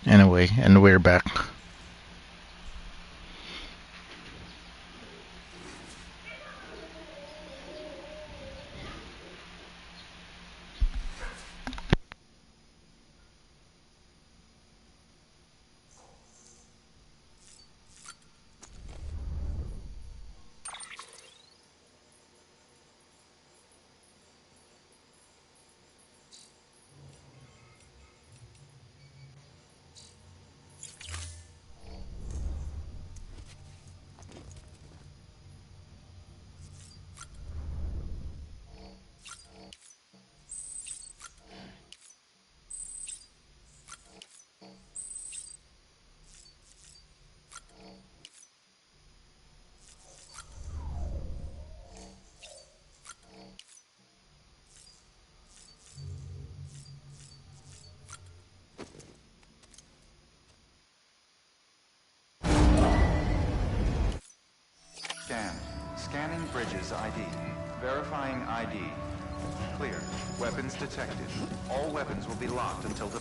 Anyway, and we're back. Scanned. Scanning bridges ID. Verifying ID. Clear. Weapons detected. All weapons will be locked until the...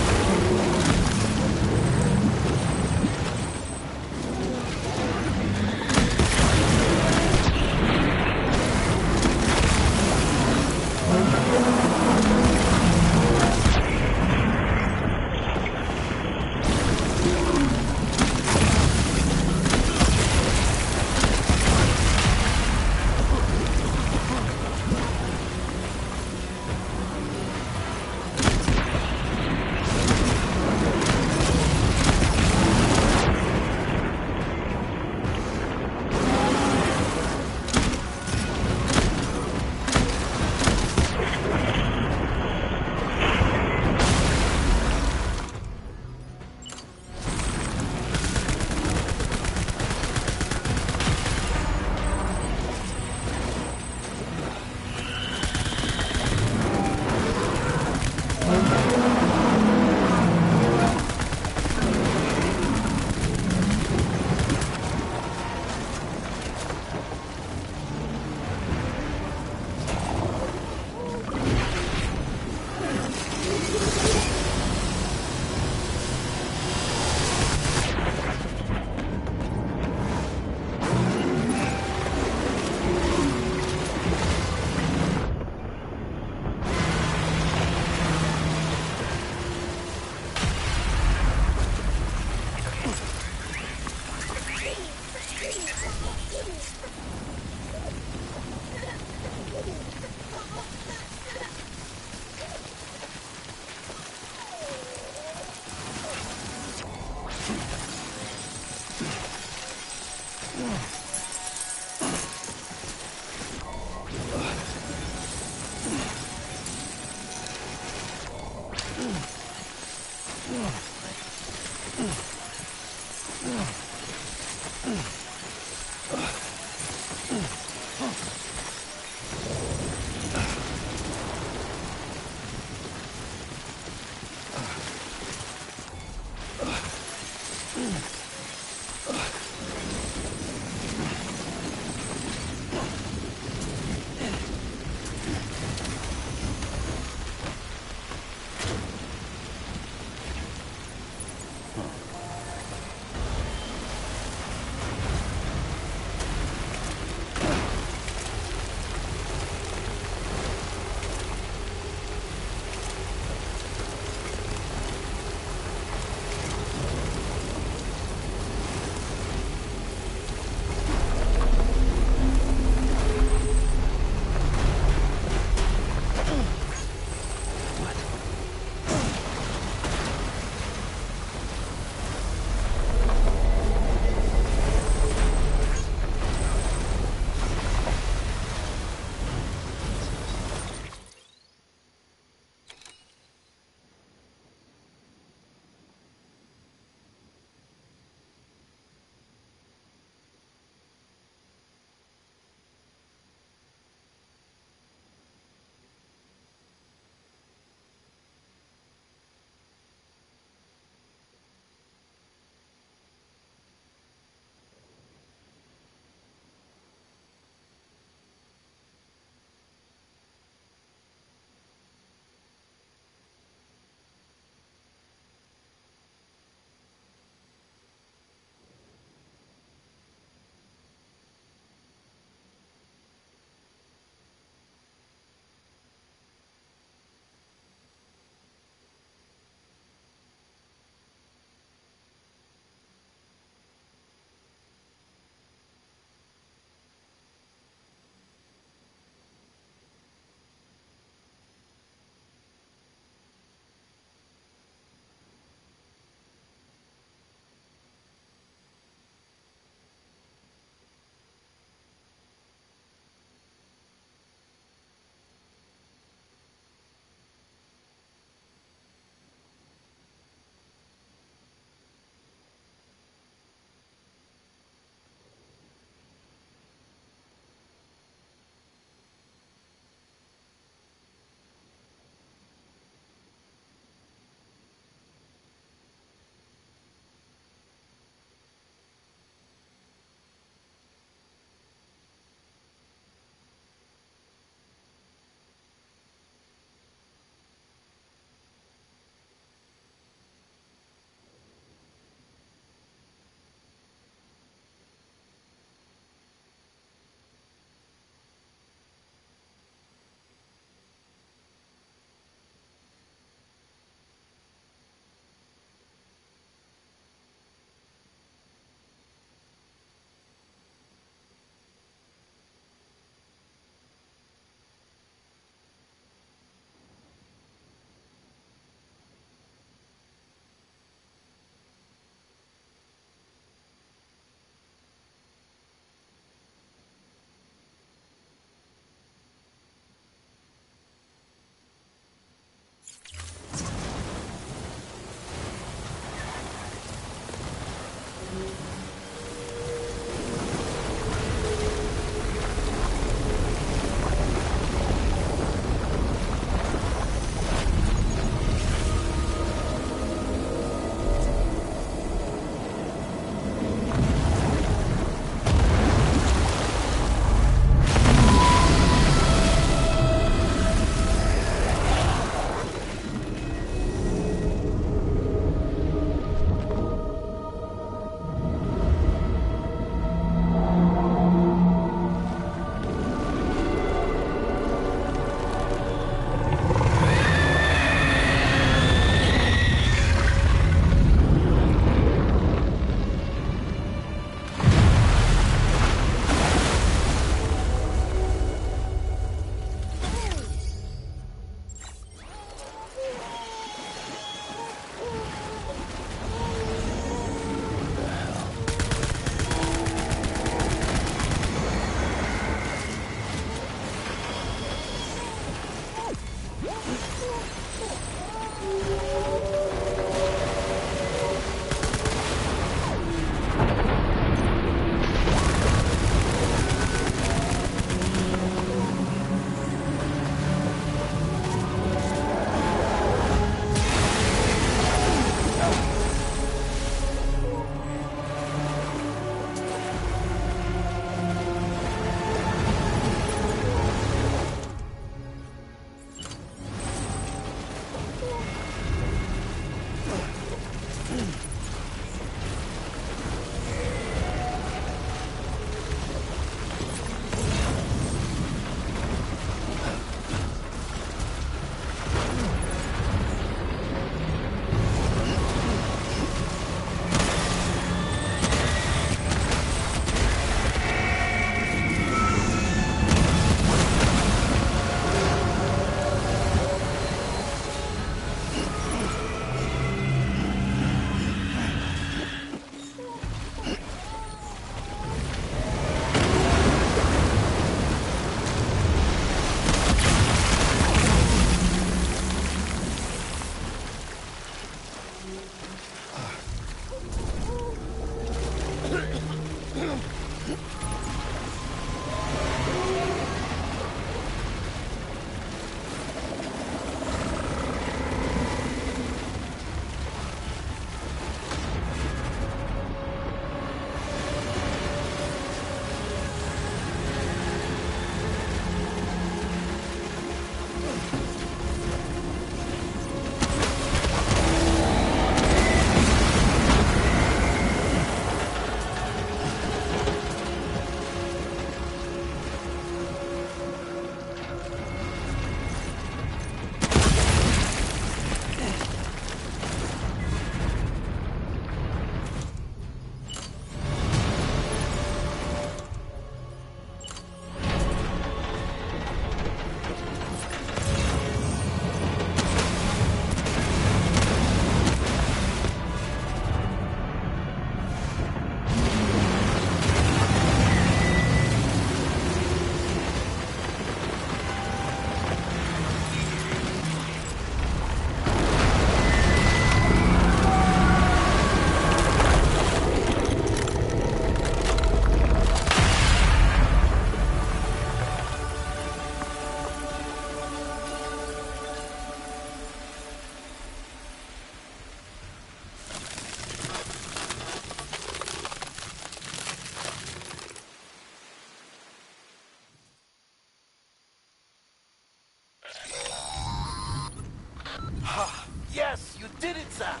Yes, you did it, Sam.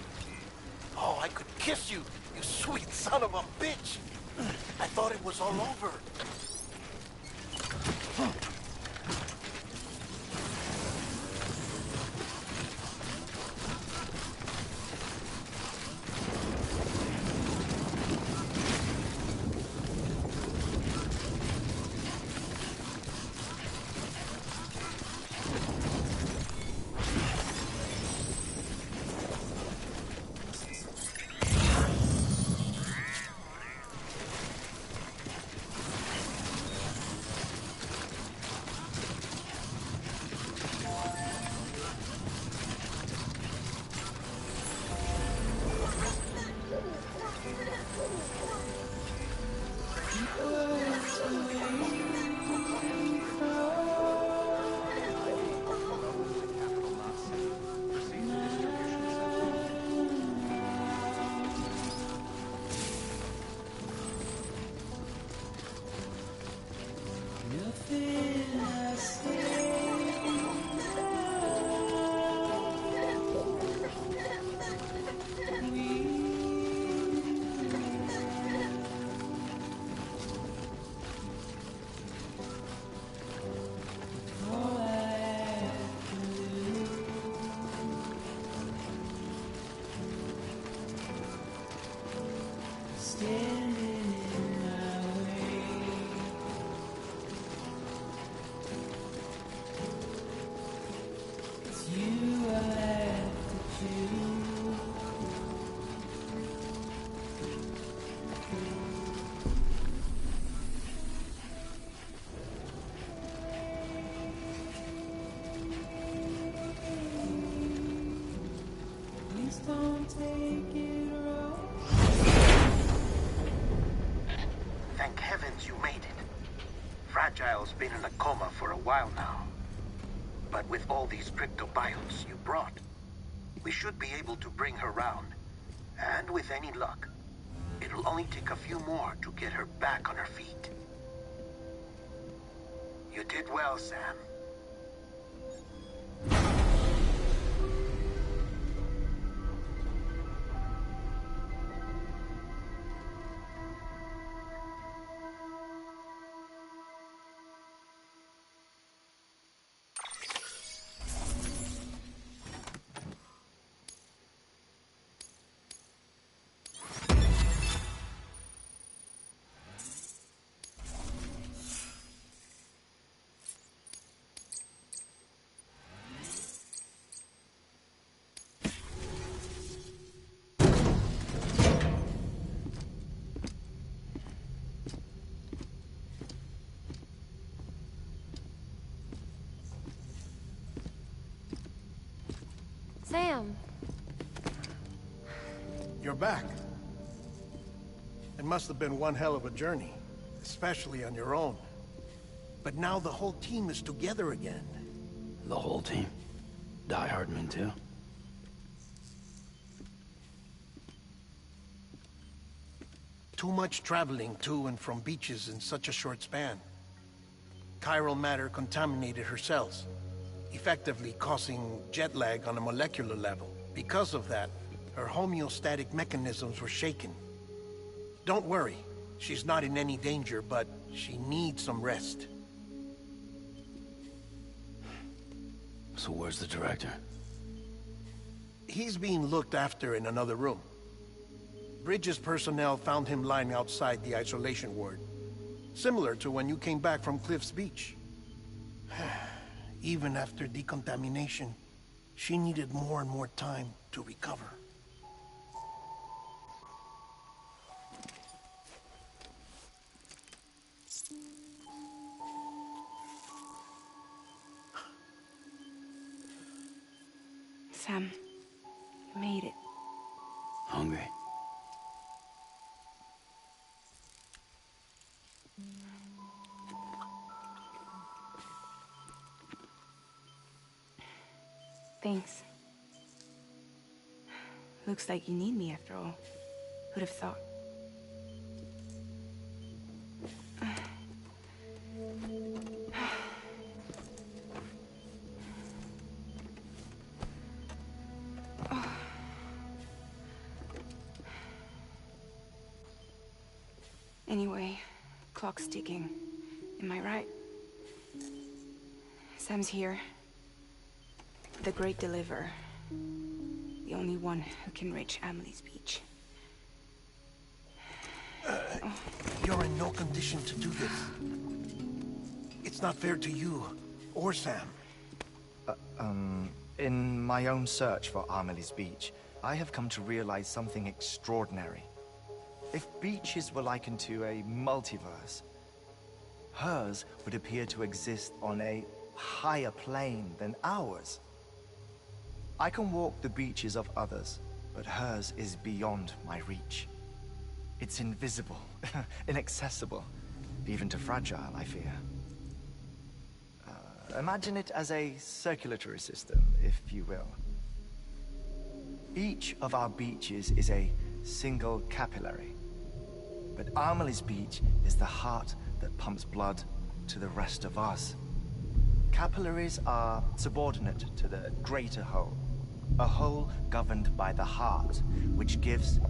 Oh, I could kiss you, you sweet son of a bitch. I thought it was all over. Thank heavens you made it. Fragile's been in a coma for a while now. But with all these cryptobiotes you brought, we should be able to bring her round. And with any luck, it'll only take a few more to get her back on her feet. You did well, Sam. Sam. You're back. It must have been one hell of a journey. especially on your own. But now the whole team is together again. The whole team? Die Hardman too? Too much traveling to and from beaches in such a short span. Chiral matter contaminated her cells, effectively causing jet lag on a molecular level. Because of that, her homeostatic mechanisms were shaken. Don't worry, she's not in any danger, but she needs some rest. So where's the director? He's being looked after in another room. Bridges personnel found him lying outside the isolation ward. Similar to when you came back from Cliff's Beach. Even after decontamination, she needed more and more time to recover. Sam, you made it. Hungry? Thanks. Looks like you need me after all. Who'd have thought? Anyway, clock's ticking. Am I right? Sam's here. The Great Deliverer. The only one who can reach Amelie's Beach. You're in no condition to do this. It's not fair to you, or Sam. In my own search for Amelie's Beach, I have come to realize something extraordinary. If beaches were likened to a multiverse, hers would appear to exist on a higher plane than ours. I can walk the beaches of others, but hers is beyond my reach. It's invisible, inaccessible, even to Fragile, I fear. Imagine it as a circulatory system, if you will. Each of our beaches is a single capillary, but Amelie's Beach is the heart that pumps blood to the rest of us. Capillaries are subordinate to the greater whole, a whole governed by the heart, which gives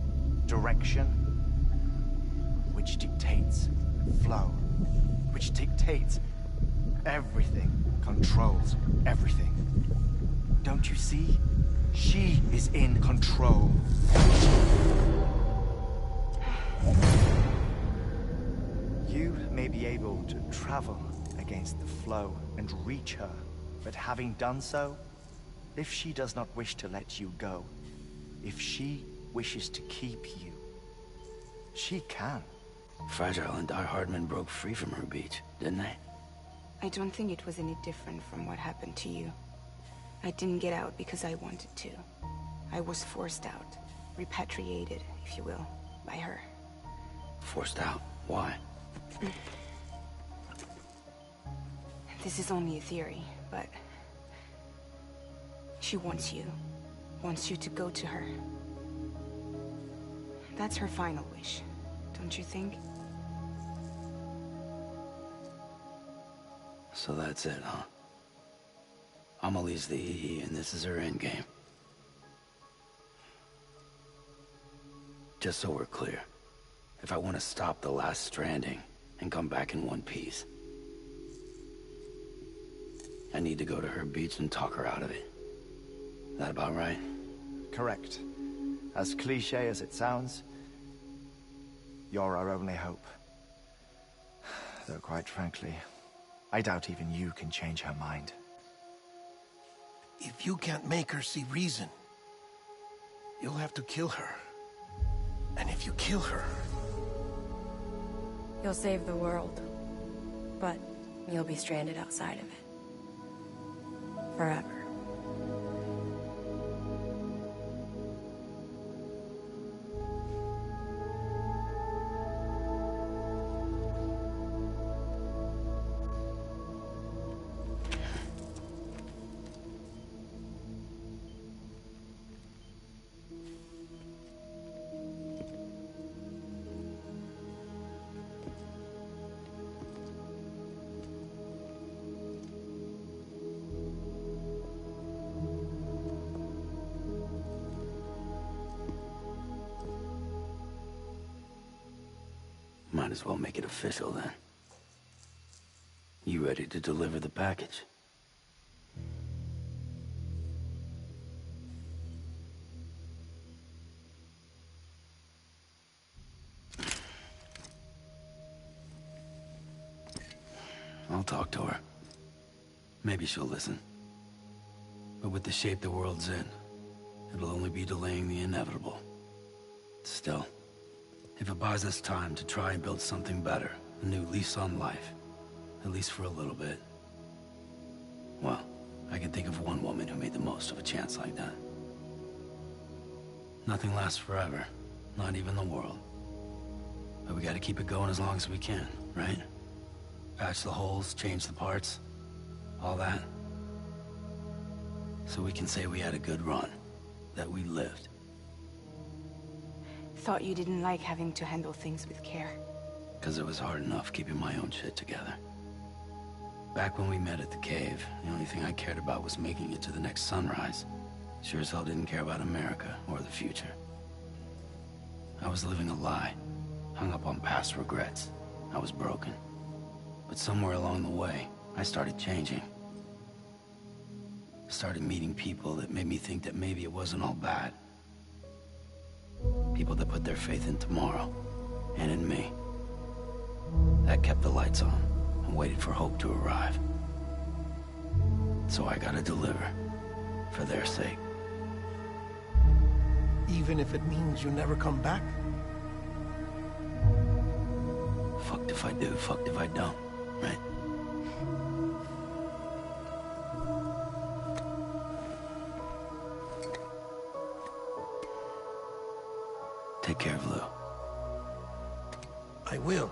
direction, which dictates flow, which dictates everything, controls everything. Don't you see? She is in control. You may be able to travel against the flow and reach her, but having done so, if she does not wish to let you go, if she wishes to keep you, she can. Fragile and Die Hardman broke free from her beach, didn't they? I don't think it was any different from what happened to you. I didn't get out because I wanted to. I was forced out. Repatriated, if you will, by her. Forced out? Why? This is only a theory, but... she wants you. Wants you to go to her. That's her final wish, don't you think? So that's it, huh? Amelie's the EE, and this is her endgame. Just so we're clear, if I want to stop the last stranding and come back in one piece, I need to go to her beach and talk her out of it. That about right? Correct. As cliche as it sounds, you're our only hope. Though quite frankly, I doubt even you can change her mind. If you can't make her see reason, you'll have to kill her. And if you kill her... You'll save the world, but you'll be stranded outside of it. Forever. Might as well make it official then. You ready to deliver the package? I'll talk to her. Maybe she'll listen. But with the shape the world's in, it'll only be delaying the inevitable. Still, if it buys us time to try and build something better, a new lease on life, at least for a little bit, well, I can think of one woman who made the most of a chance like that. Nothing lasts forever, not even the world. But we gotta keep it going as long as we can, right? Patch the holes, change the parts, all that. So we can say we had a good run, that we lived. Thought you didn't like having to handle things with care. 'Cause it was hard enough keeping my own shit together. Back when we met at the cave, the only thing I cared about was making it to the next sunrise. Sure as hell didn't care about America or the future. I was living a lie, hung up on past regrets. I was broken. But somewhere along the way, I started changing. Started meeting people that made me think that maybe it wasn't all bad. People that put their faith in tomorrow, and in me. That kept the lights on, and waited for hope to arrive. So I gotta deliver, for their sake. Even if it means you never come back? Fucked if I do, fucked if I don't, right? Take care of Lou. I will.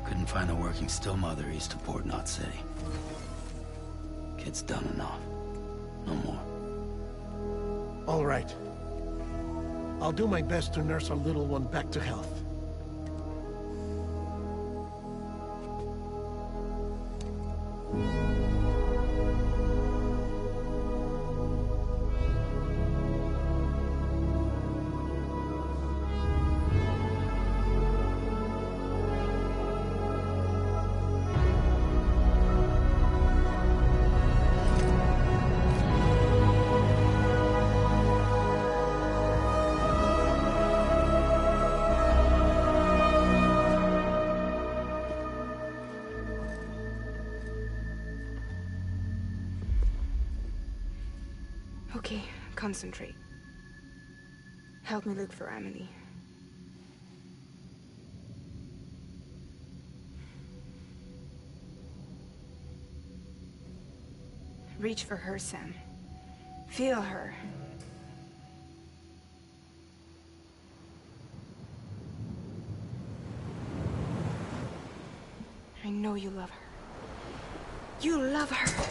Couldn't find a working still mother east of Port Knot City. Kid's done enough. No more. All right. I'll do my best to nurse our little one back to health. Okay, concentrate. Help me look for Emily. Reach for her, Sam. Feel her. I know you love her. You love her!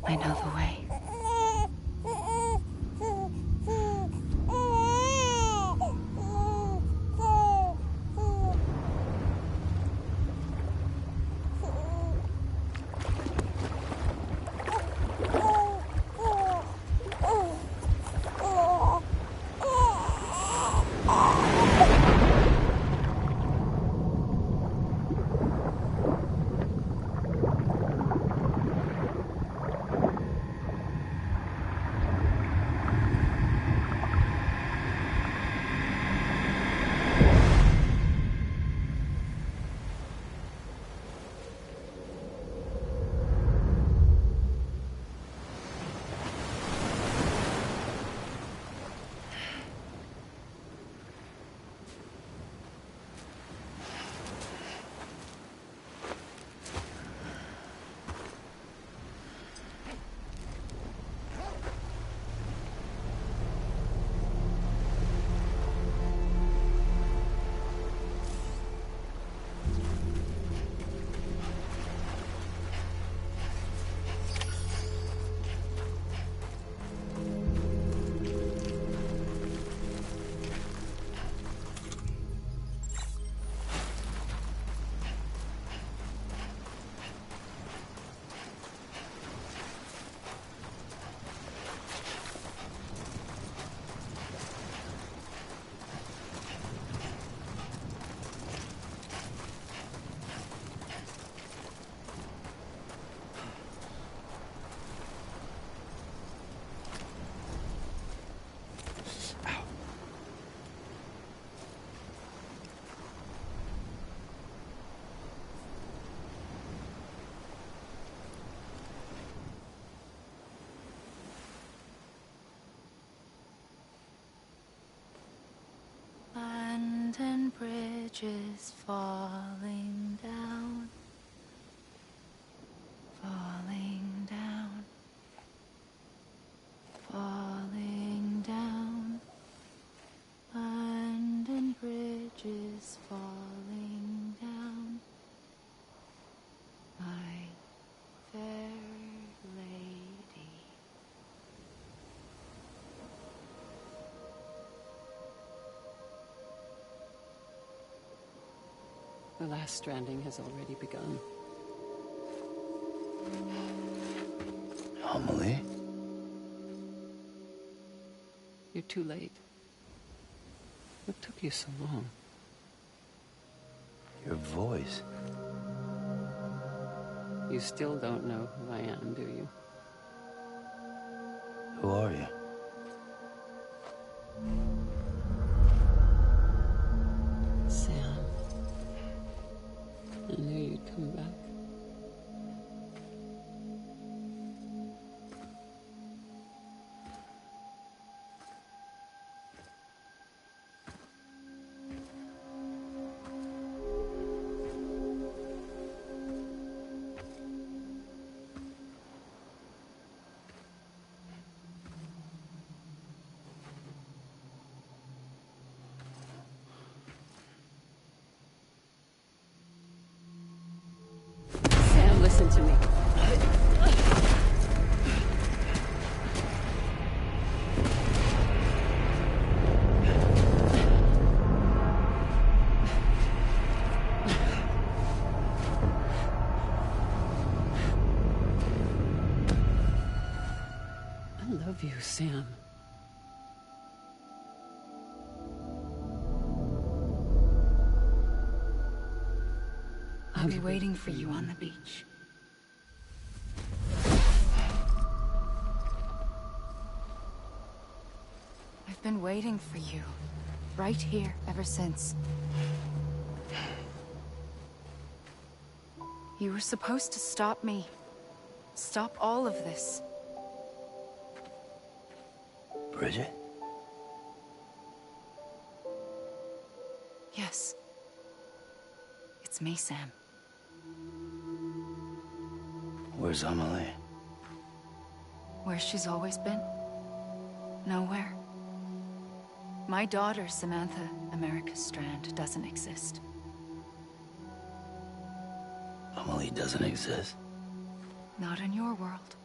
I know the way. bridges falling down, falling down, falling down. London bridges falling down, my fair lady. The last stranding has already begun. Amelie? You're too late. What took you so long? Your voice. You still don't know who I am, do you? Who are you? Sam. I knew you'd come back. Sam, listen to me. I love you, Sam. I'll be waiting for you on the beach. I've been waiting for you, right here, ever since. You were supposed to stop me. Stop all of this. Bridget? Yes. It's me, Sam. Where's Amelie? Where she's always been. Nowhere. My daughter, Samantha America Strand, doesn't exist. Amelie doesn't exist? Not in your world.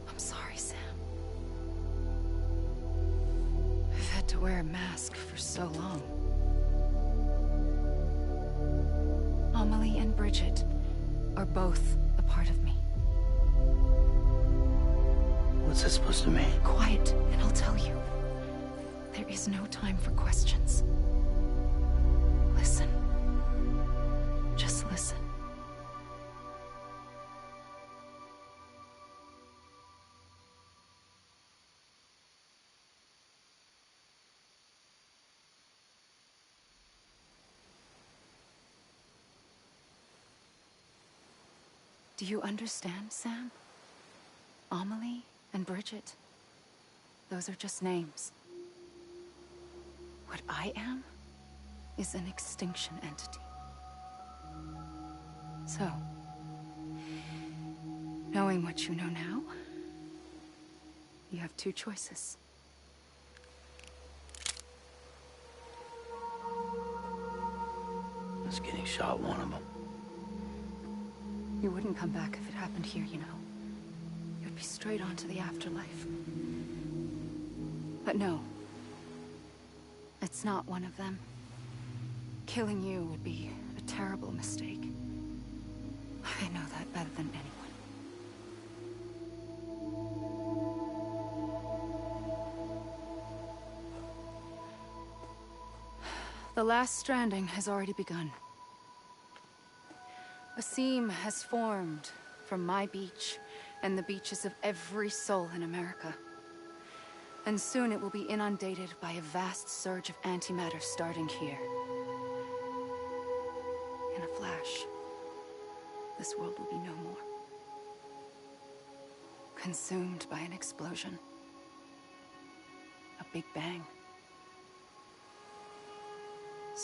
I'm sorry, Sam. I've had to wear a mask for so long. Amelie and Bridget are both a part of me. What's that supposed to mean? Quiet, and I'll tell you. There is no time for questions. Listen. Just listen. Do you understand, Sam? Amelie and Bridget, those are just names. What I am is an extinction entity. So, knowing what you know now, you have two choices. Was getting shot one of them. You wouldn't come back if it happened here, you know. You'd be straight on to the afterlife. But no. It's not one of them. Killing you would be a terrible mistake. I know that better than anyone. The last stranding has already begun. A seam has formed from my beach and the beaches of every soul in America. And soon it will be inundated by a vast surge of antimatter starting here. In a flash, this world will be no more. Consumed by an explosion. A big bang.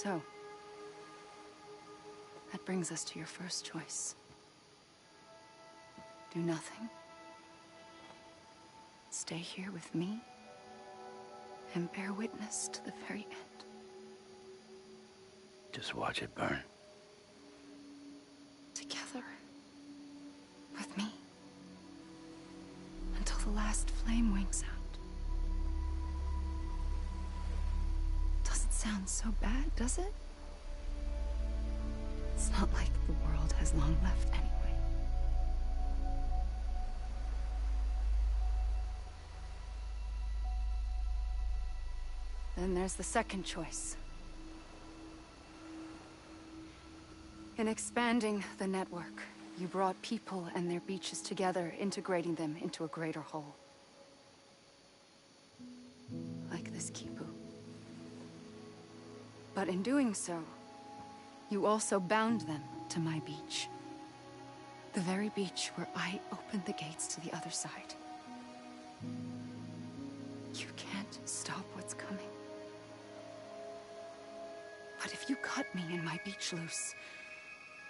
So, that brings us to your first choice. Do nothing. Stay here with me, and bear witness to the very end. Just watch it burn. Together. With me. Until the last flame winks out. Doesn't sound so bad, does it? It's not like the world has long left anyway. Then there's the second choice. In expanding the network, you brought people and their beaches together, integrating them into a greater whole. Like this Kipu. But in doing so, you also bound them to my beach. The very beach where I opened the gates to the other side. You can't stop what's coming. But if you cut me and my beach loose,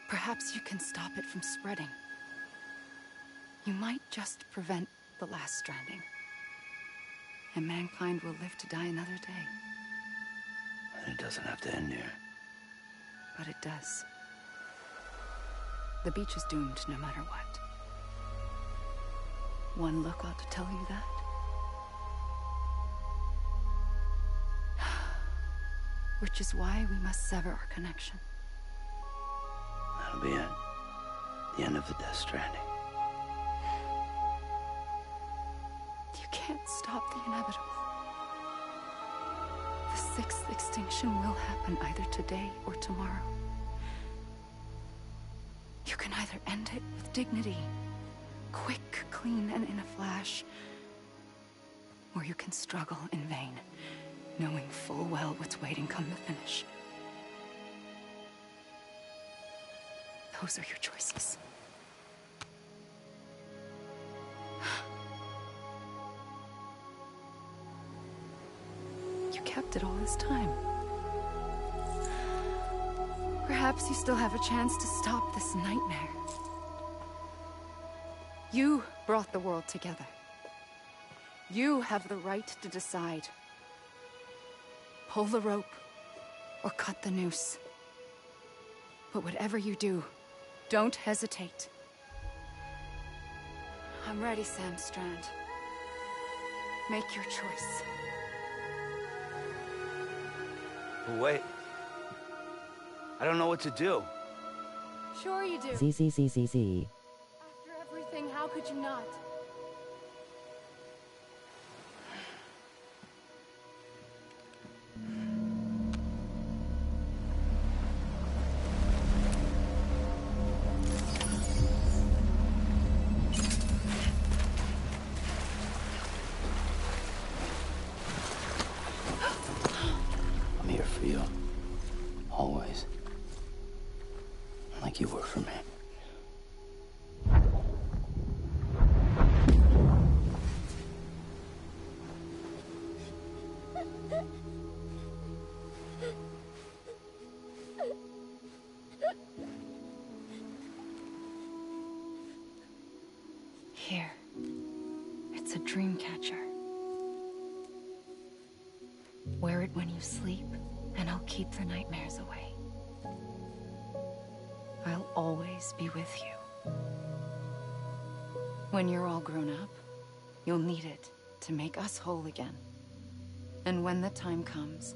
perhaps you can stop it from spreading. You might just prevent the last stranding. And mankind will live to die another day. And it doesn't have to end here. But it does. The beach is doomed no matter what. One look ought to tell you that. Which is why we must sever our connection. That'll be it. The end of the Death Stranding. You can't stop the inevitable. The sixth extinction will happen either today or tomorrow. You can either end it with dignity, quick, clean, and in a flash, or you can struggle in vain, knowing full well what's waiting come the finish. Those are your choices. You kept it all this time. Perhaps you still have a chance to stop this nightmare. You brought the world together. You have the right to decide. Pull the rope, or cut the noose. But whatever you do, don't hesitate. I'm ready, Sam Strand. Make your choice. But wait. I don't know what to do. Sure you do. Z. After everything, how could you not? I'm here for you. Always. Like you were for me. Here. It's a dream catcher. Wear it when you sleep, and I'll keep the nightmares away. I'll always be with you. When you're all grown up, you'll need it to make us whole again. And when the time comes,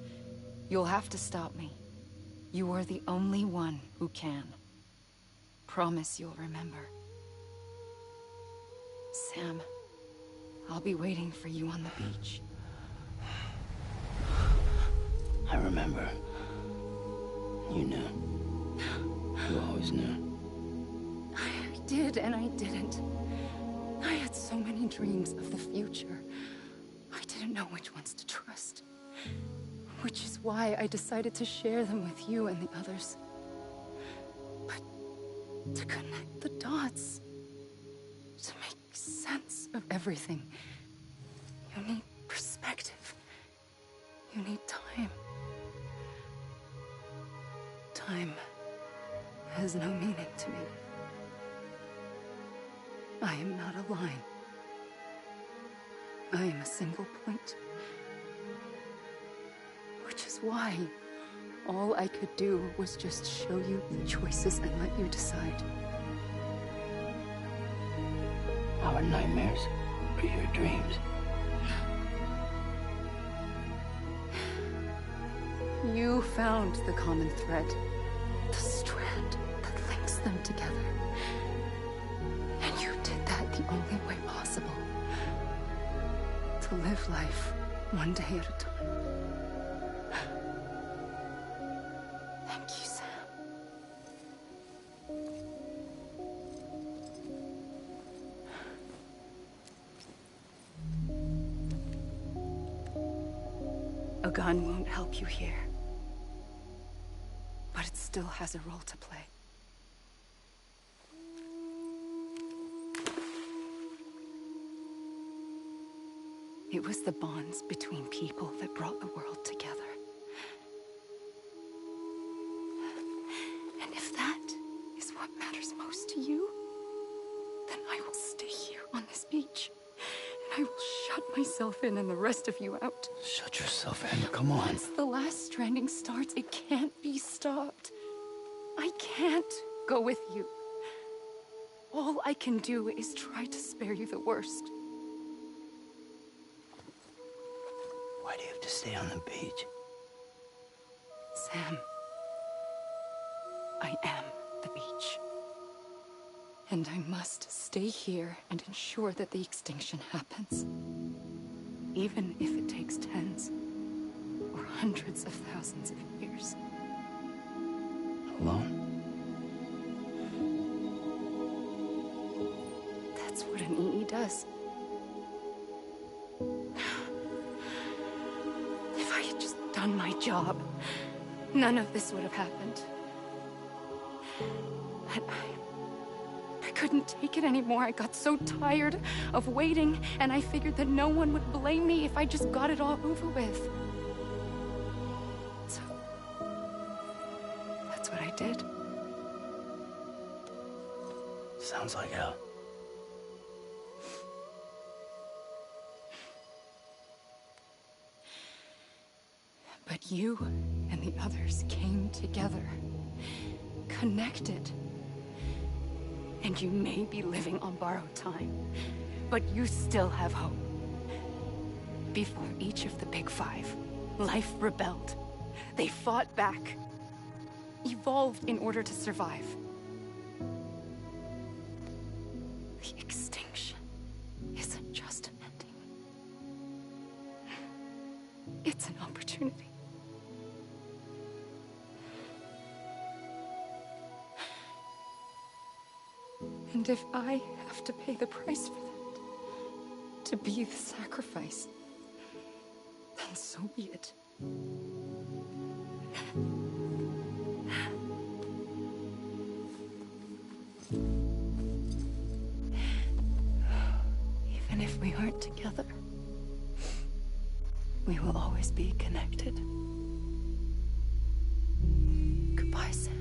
you'll have to stop me. You are the only one who can. Promise you'll remember. Sam, I'll be waiting for you on the beach. I remember. You knew. You always knew. I did and I didn't. I had so many dreams of the future. I didn't know which ones to trust. Which is why I decided to share them with you and the others. But to connect the dots, to make sense of everything, you need perspective. You need time. I am not a line. I am a single point. Which is why all I could do was just show you the choices and let you decide. Our nightmares are your dreams. You found the common thread, the strand that links them together. And you did that the only way possible. To live life one day at a time. Thank you, Sam. A gun won't help you here. But it still has a role to play. It was the bonds between people that brought the world together. And if that is what matters most to you, then I will stay here on this beach. And I will shut myself in and the rest of you out. Shut yourself in, come on. Once the last stranding starts, it can't be stopped. I can't go with you. All I can do is try to spare you the worst. Why do you have to stay on the beach? Sam, I am the beach. And I must stay here and ensure that the extinction happens. Even if it takes tens or hundreds of thousands of years. Alone? That's what an EE does. If I had just done my job, none of this would have happened. But I couldn't take it anymore. I got so tired of waiting, and I figured that no one would blame me if I just got it all over with. So, that's what I did. Sounds like hell. But you and the others came together, connected. And you may be living on borrowed time, but you still have hope. Before each of the Big Five, life rebelled. They fought back, evolved in order to survive. The extinction isn't just an ending. It's an opportunity. And if I have to pay the price for that, to be the sacrifice, then so be it. Even if we aren't together, we will always be connected. Goodbye, Sam.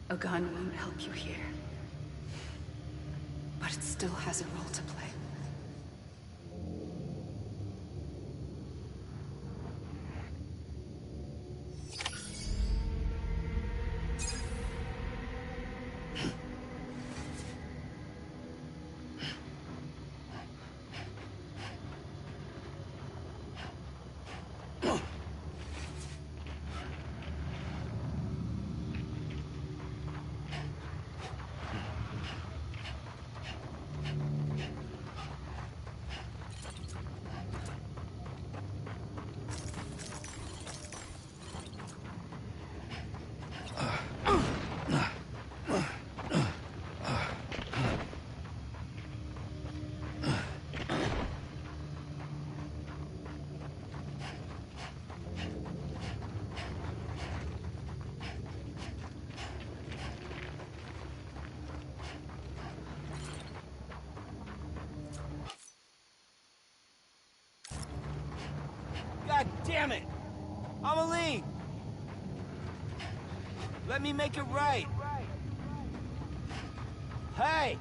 A gun won't help you here. But it still has a role to play. God damn it! Amelie! Let me make it right! Hey!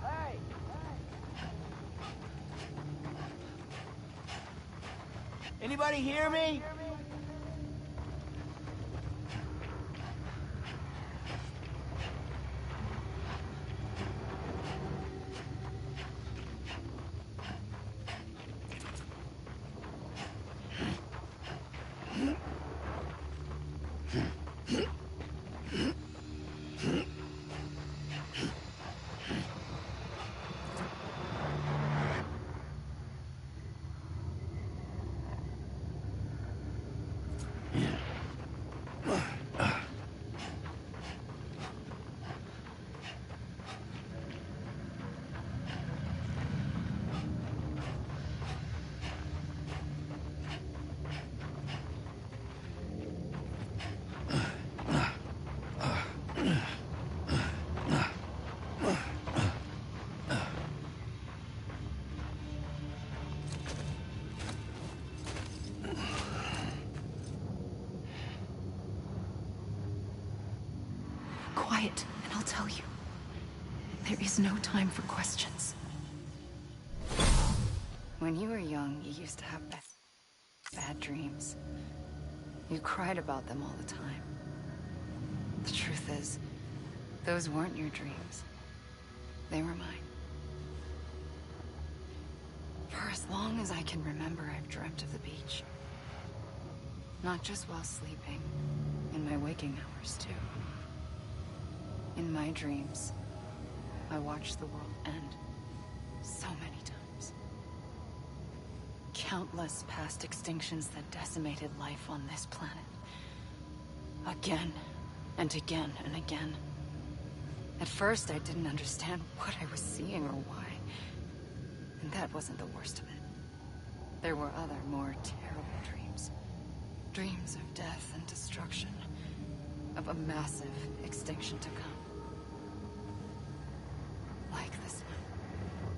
Anybody hear me? Quiet, and I'll tell you. There is no time for questions. When you were young, you used to have bad dreams. You cried about them all the time. The truth is, those weren't your dreams. They were mine. For as long as I can remember, I've dreamt of the beach. Not just while sleeping, in my waking hours, too. In my dreams, I watched the world end so many times. Countless past extinctions that decimated life on this planet. Again, and again, and again. At first, I didn't understand what I was seeing or why. And that wasn't the worst of it. There were other, more terrible dreams. Dreams of death and destruction. Of a massive extinction to come. Like this one.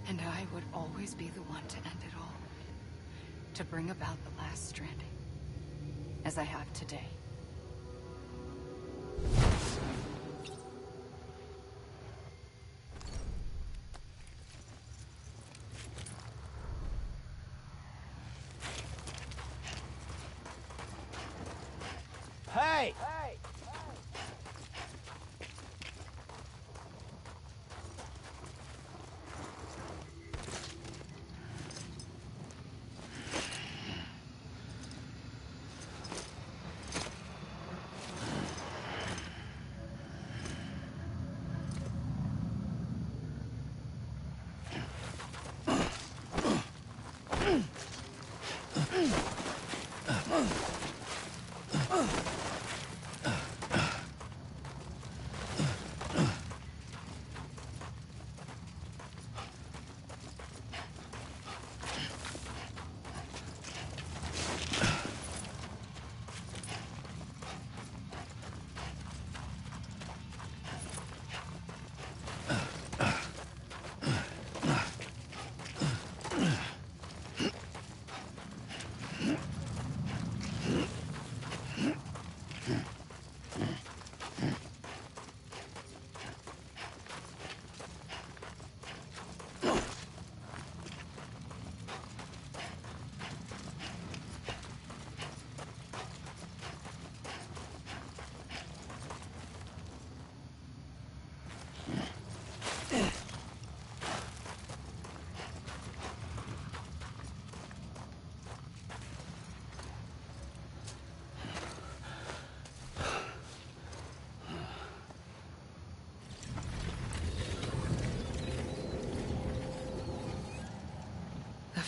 And I would always be the one to end it all. To bring about the last stranding. As I have today. Hey!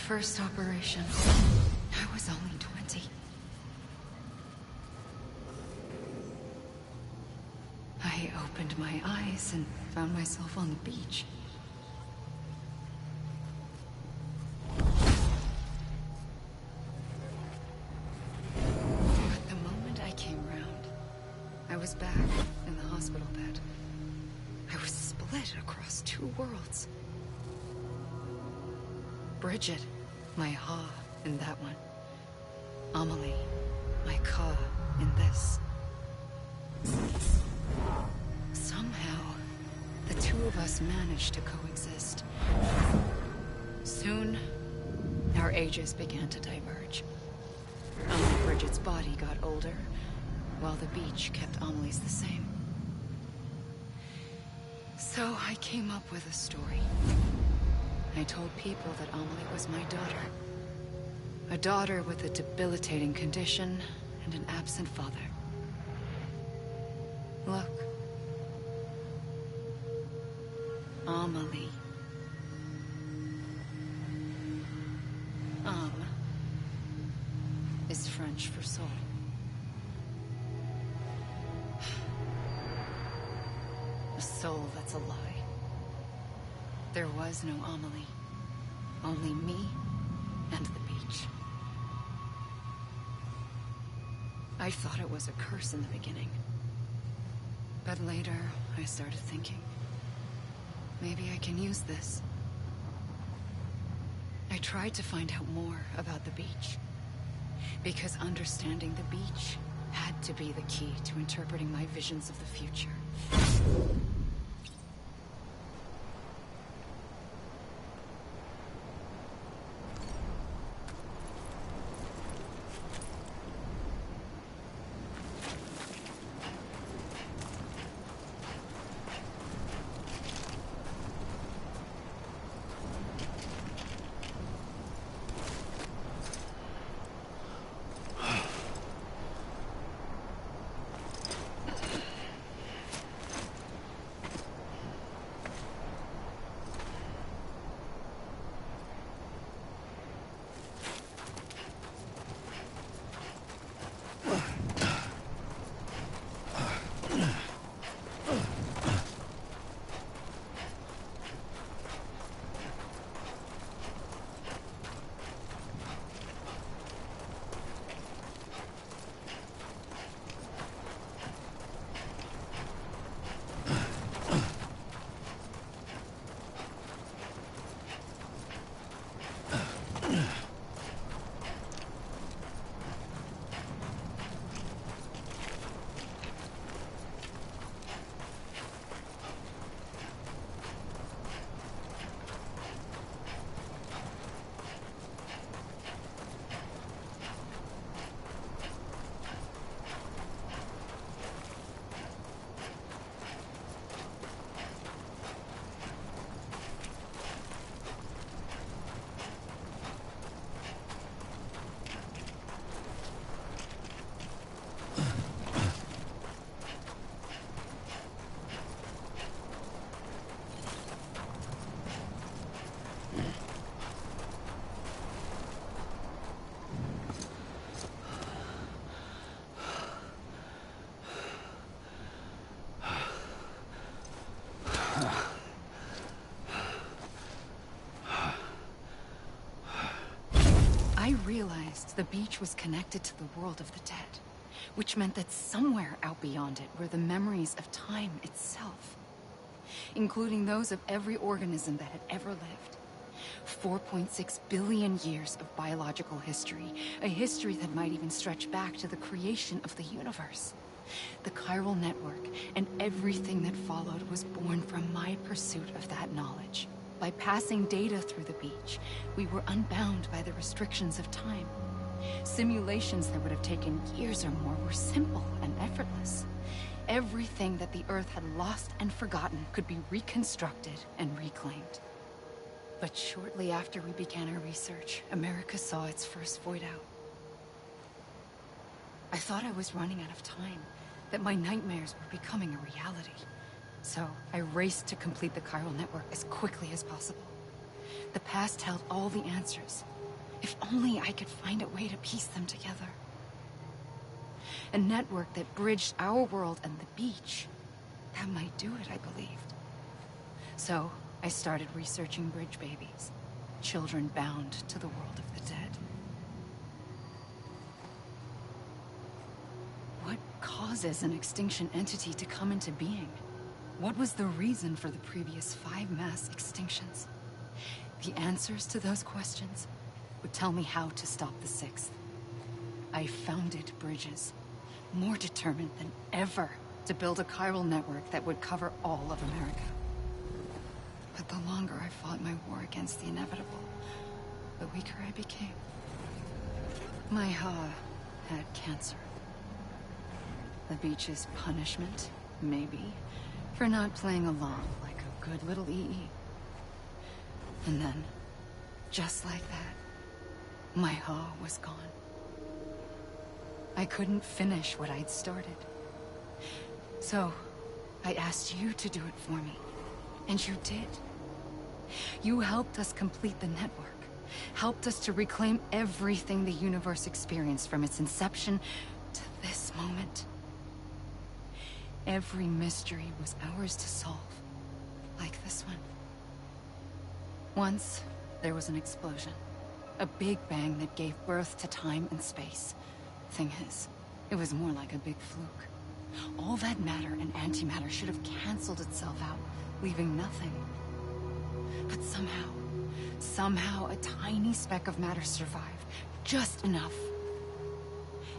first operation, I was only 20. I opened my eyes and found myself on the beach. But the moment I came round, I was back in the hospital bed. I was split across two worlds. Bridget, my Ha in that one. Amelie, my Ka in this. Somehow, the two of us managed to coexist. Soon, our ages began to diverge. Only Bridget's body got older, while the beach kept Amelie's the same. So I came up with a story. I told people that Amelie was my daughter. A daughter with a debilitating condition and an absent father. Look. Amelie. Is French for soul. A soul that's a lie. There was no Amelie. Only me and the beach. I thought it was a curse in the beginning. But later, I started thinking, maybe I can use this. I tried to find out more about the beach. Because understanding the beach had to be the key to interpreting my visions of the future. I realized the beach was connected to the world of the dead, which meant that somewhere out beyond it were the memories of time itself, including those of every organism that had ever lived. 4.6 billion years of biological history, a history that might even stretch back to the creation of the universe. The chiral network and everything that followed was born from my pursuit of that knowledge. By passing data through the beach, we were unbound by the restrictions of time. Simulations that would have taken years or more were simple and effortless. Everything that the Earth had lost and forgotten could be reconstructed and reclaimed. But shortly after we began our research, America saw its first void out. I thought I was running out of time, that my nightmares were becoming a reality. So I raced to complete the chiral network as quickly as possible. The past held all the answers, If only I could find a way to piece them together. A network that bridged our world and the beach. That might do it, I believed. So, I started researching bridge babies. Children bound to the world of the dead. What causes an extinction entity to come into being? What was the reason for the previous 5 mass extinctions? The answers to those questions would tell me how to stop the 6th. I founded bridges, more determined than ever to build a chiral network that would cover all of America. But the longer I fought my war against the inevitable, the weaker I became. My Ha had cancer. The beach's punishment, maybe, for not playing along like a good little EE. And then, just like that, my Ha was gone. I couldn't finish what I'd started. So, I asked you to do it for me. And you did. You helped us complete the network. Helped us to reclaim everything the universe experienced from its inception to this moment. Every mystery was ours to solve. Like this one. Once, there was an explosion. A big bang that gave birth to time and space. Thing is, it was more like a big fluke. All that matter and antimatter should have canceled itself out, leaving nothing. But somehow a tiny speck of matter survived. Just enough.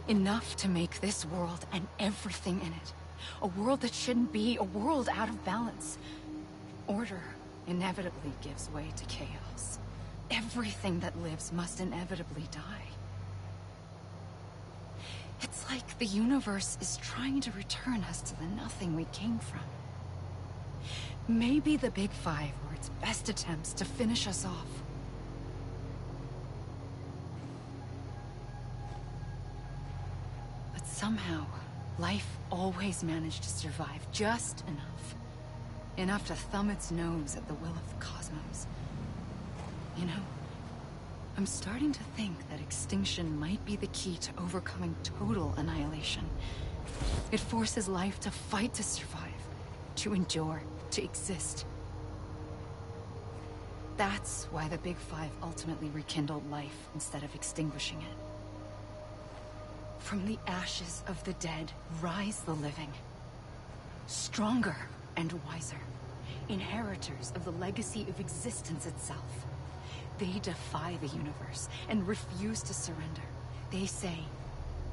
Enough to make this world and everything in it. A world that shouldn't be, a world out of balance. Order inevitably gives way to chaos. Everything that lives must inevitably die. It's like the universe is trying to return us to the nothing we came from. Maybe the Big Five were its best attempts to finish us off. But somehow, life always managed to survive just enough. Enough to thumb its nose at the will of the cosmos. You know, I'm starting to think that extinction might be the key to overcoming total annihilation. It forces life to fight to survive, to endure, to exist. That's why the Big Five ultimately rekindled life instead of extinguishing it. From the ashes of the dead rise the living. Stronger and wiser. Inheritors of the legacy of existence itself. They defy the universe and refuse to surrender. They say,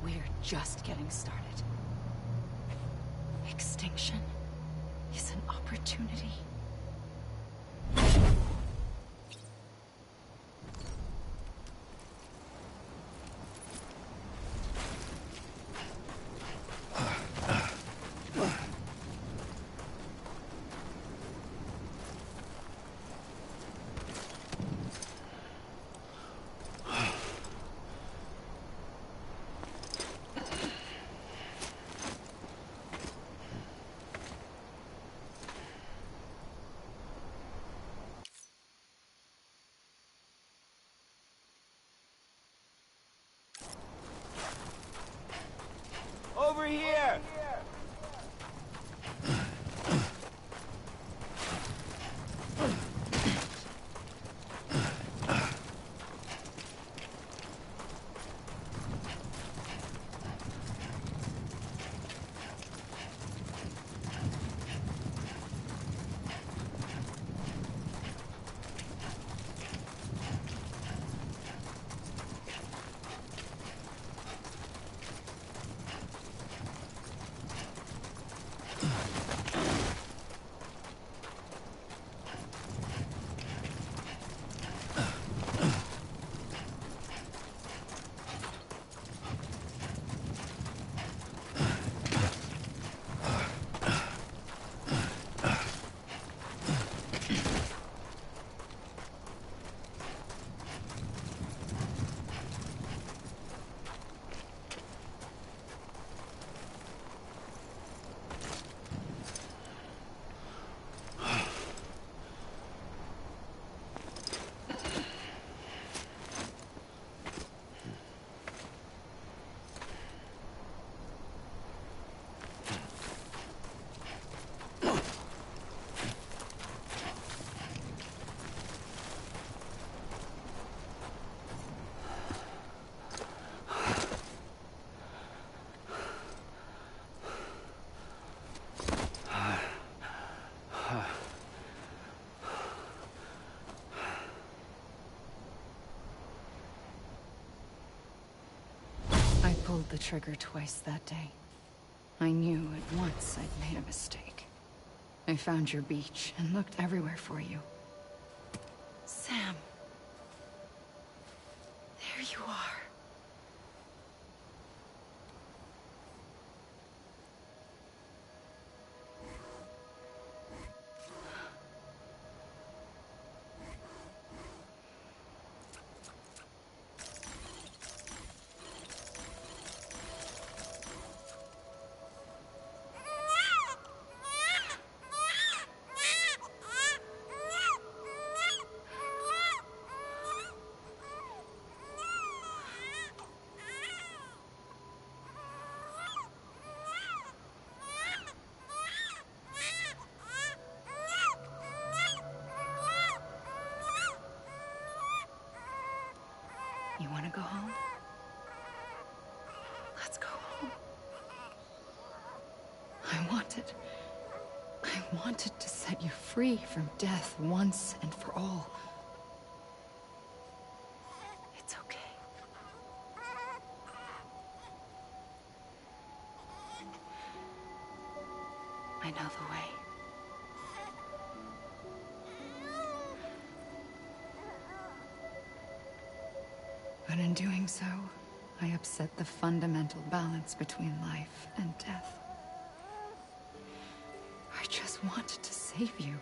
we're just getting started. Extinction is an opportunity. pulled the trigger twice that day. I knew at once I'd made a mistake. I found your beach and looked everywhere for you. Sam. There you are. You want to go home? Let's go home. I wanted to set you free from death once and for all. It's okay. I know the way. But in doing so, I upset the fundamental balance between life and death. I just wanted to save you.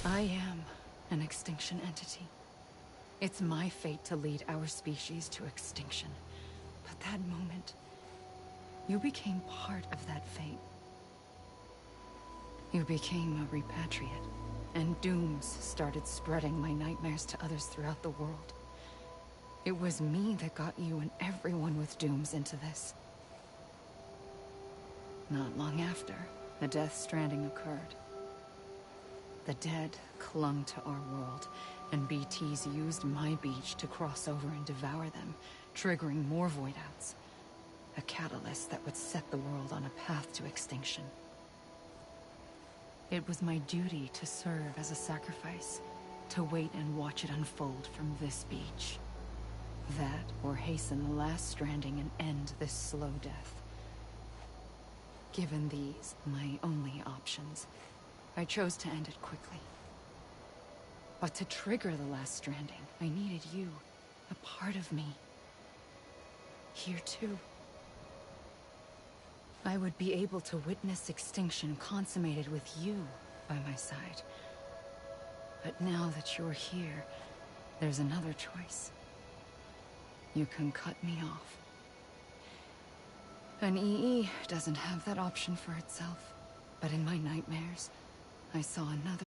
I am an extinction entity. It's my fate to lead our species to extinction. But that moment, you became part of that fate. You became a repatriate, and dooms started spreading my nightmares to others throughout the world. It was me that got you and everyone with dooms into this. Not long after, the Death Stranding occurred. The dead clung to our world, and BTs used my beach to cross over and devour them, triggering more void outs. A catalyst that would set the world on a path to extinction. It was my duty to serve as a sacrifice, to wait and watch it unfold from this beach. That, or hasten the last stranding and end this slow death. Given these, my only options, I chose to end it quickly. But to trigger the last stranding, I needed you, a part of me. Here too. I would be able to witness extinction consummated with you by my side. But now that you're here, there's another choice. You can cut me off. An EE doesn't have that option for itself. But in my nightmares, I saw another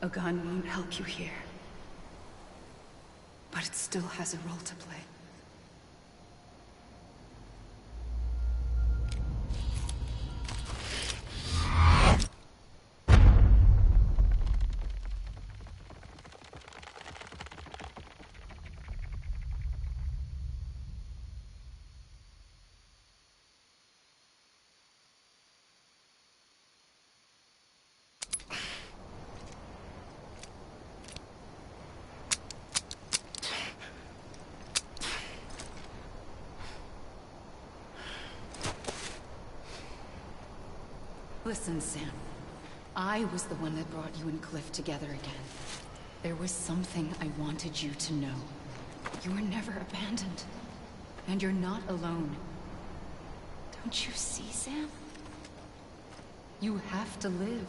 A gun won't help you here. But it still has a role to play. Listen, Sam. I was the one that brought you and Cliff together again. There was something I wanted you to know. You were never abandoned. And you're not alone. Don't you see, Sam? You have to live.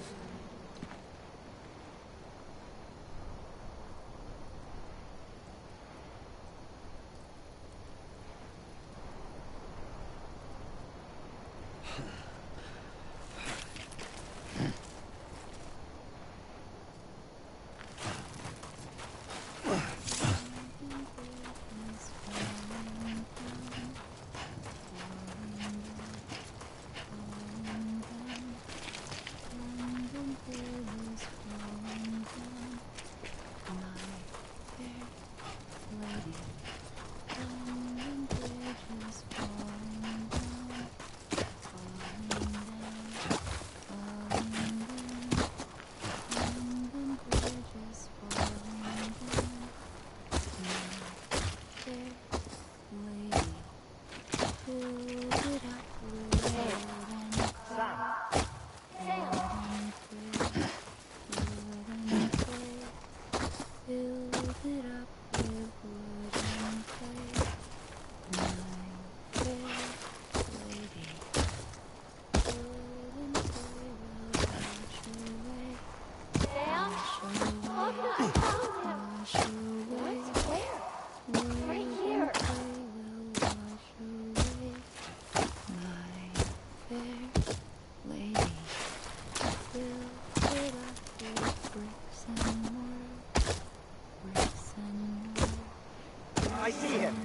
I see him.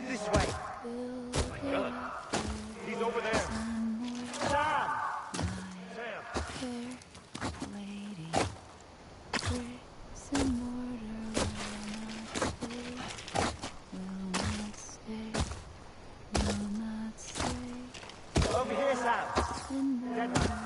This way. Oh my God. He's over there. Sam! Sam! Over here, Sam. Dead man.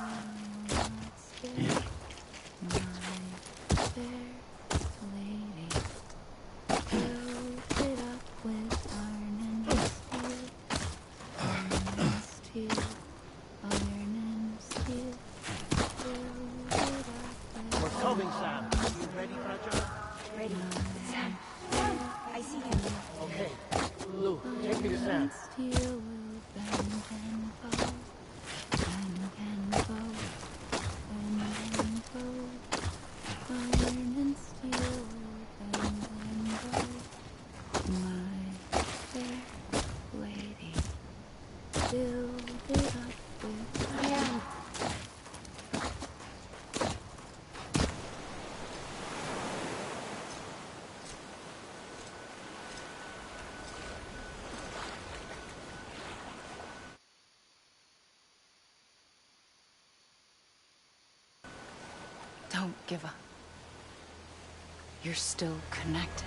Don't give up. You're still connected.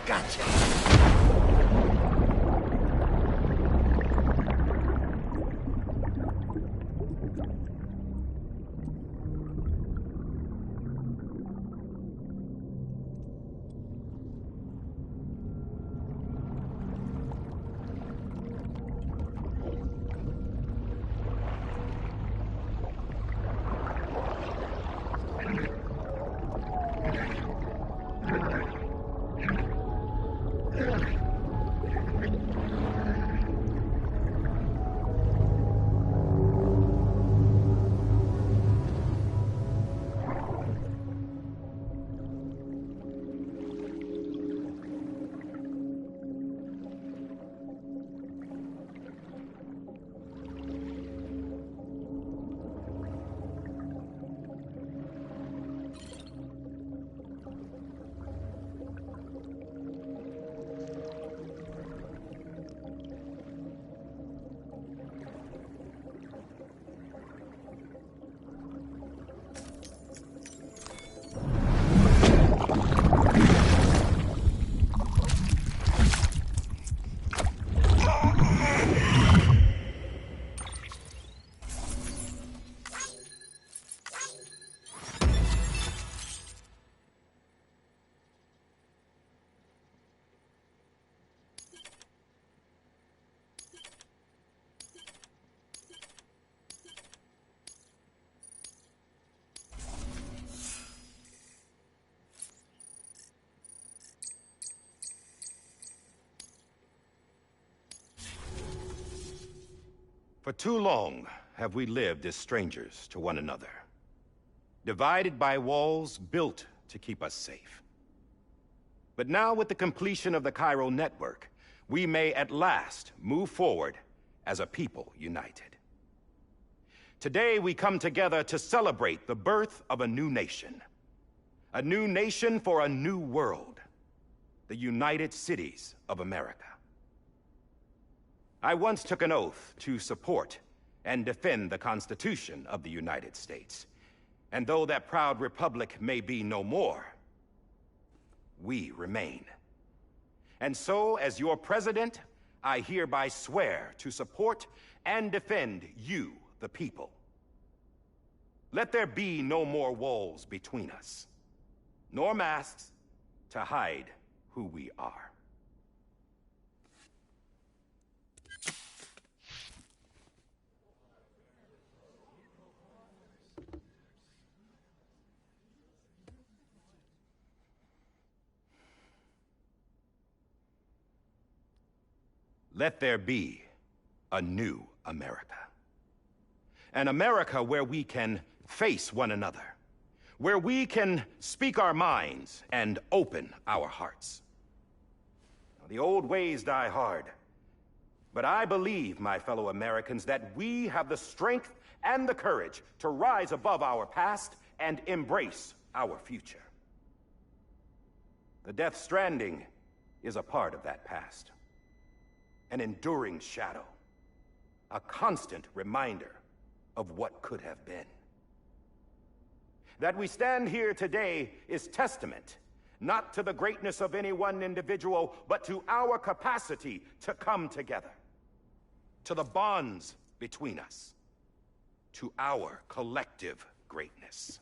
Gotcha. For too long have we lived as strangers to one another, divided by walls built to keep us safe. But now, with the completion of the Cairo network, we may at last move forward as a people united. Today, we come together to celebrate the birth of a new nation. A new nation for a new world. The United Cities of America. I once took an oath to support and defend the Constitution of the United States. And though that proud republic may be no more, we remain. And so, as your president, I hereby swear to support and defend you, the people. Let there be no more walls between us, nor masks to hide who we are. Let there be a new America. An America where we can face one another, where we can speak our minds and open our hearts. The old ways die hard, but I believe, my fellow Americans, that we have the strength and the courage to rise above our past and embrace our future. The Death Stranding is a part of that past. An enduring shadow, a constant reminder of what could have been. That we stand here today is testament, not to the greatness of any one individual, but to our capacity to come together, to the bonds between us, to our collective greatness.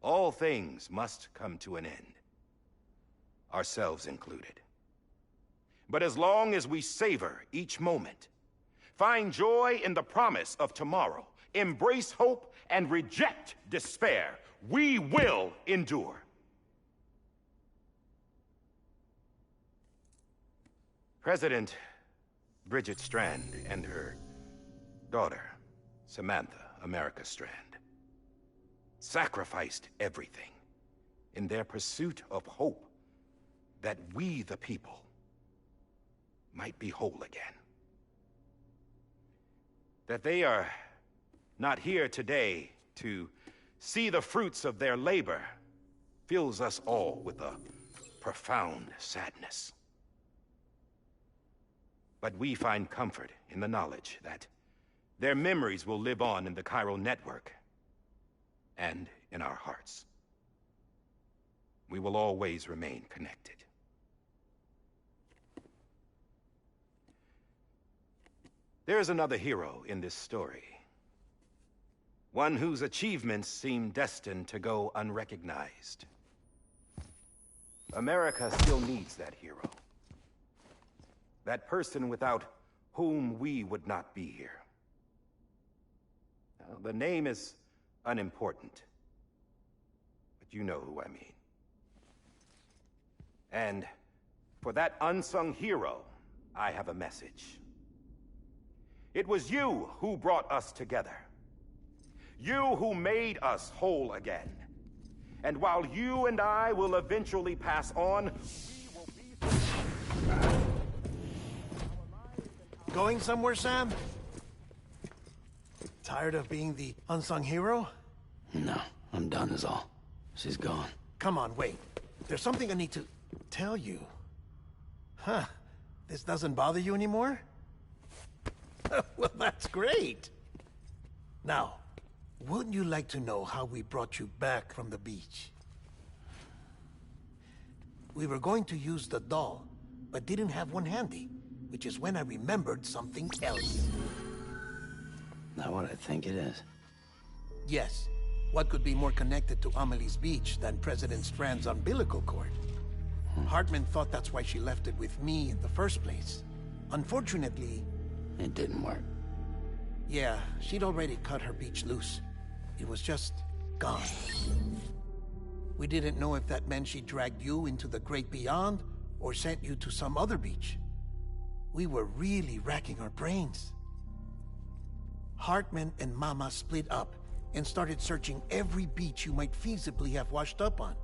All things must come to an end, ourselves included. But as long as we savor each moment, find joy in the promise of tomorrow, embrace hope, and reject despair, we will endure. President Bridget Strand and her daughter, Samantha America Strand, sacrificed everything in their pursuit of hope that we, the people, might be whole again. That they are not here today to see the fruits of their labor fills us all with a profound sadness. But we find comfort in the knowledge that their memories will live on in the Cairo network and in our hearts. We will always remain connected. There's another hero in this story. One whose achievements seem destined to go unrecognized. America still needs that hero. That person without whom we would not be here. Now, the name is unimportant, but you know who I mean. And for that unsung hero, I have a message. It was you who brought us together. You who made us whole again. And while you and I will eventually pass on, we will be... Going somewhere, Sam? Tired of being the unsung hero? No, I'm done is all. She's gone. Come on, wait. There's something I need to tell you. Huh. This doesn't bother you anymore? Well, that's great. Now, wouldn't you like to know how we brought you back from the beach? We were going to use the doll, but didn't have one handy, which is when I remembered something else. Not what I think it is. Yes. What could be more connected to Amelie's beach than President Strand's umbilical cord? Hartman thought that's why she left it with me in the first place. Unfortunately... It didn't work. Yeah, she'd already cut her beach loose. It was just gone. We didn't know if that meant she dragged you into the great beyond, or sent you to some other beach. We were really racking our brains. Hartman and Mama split up and started searching every beach you might feasibly have washed up on.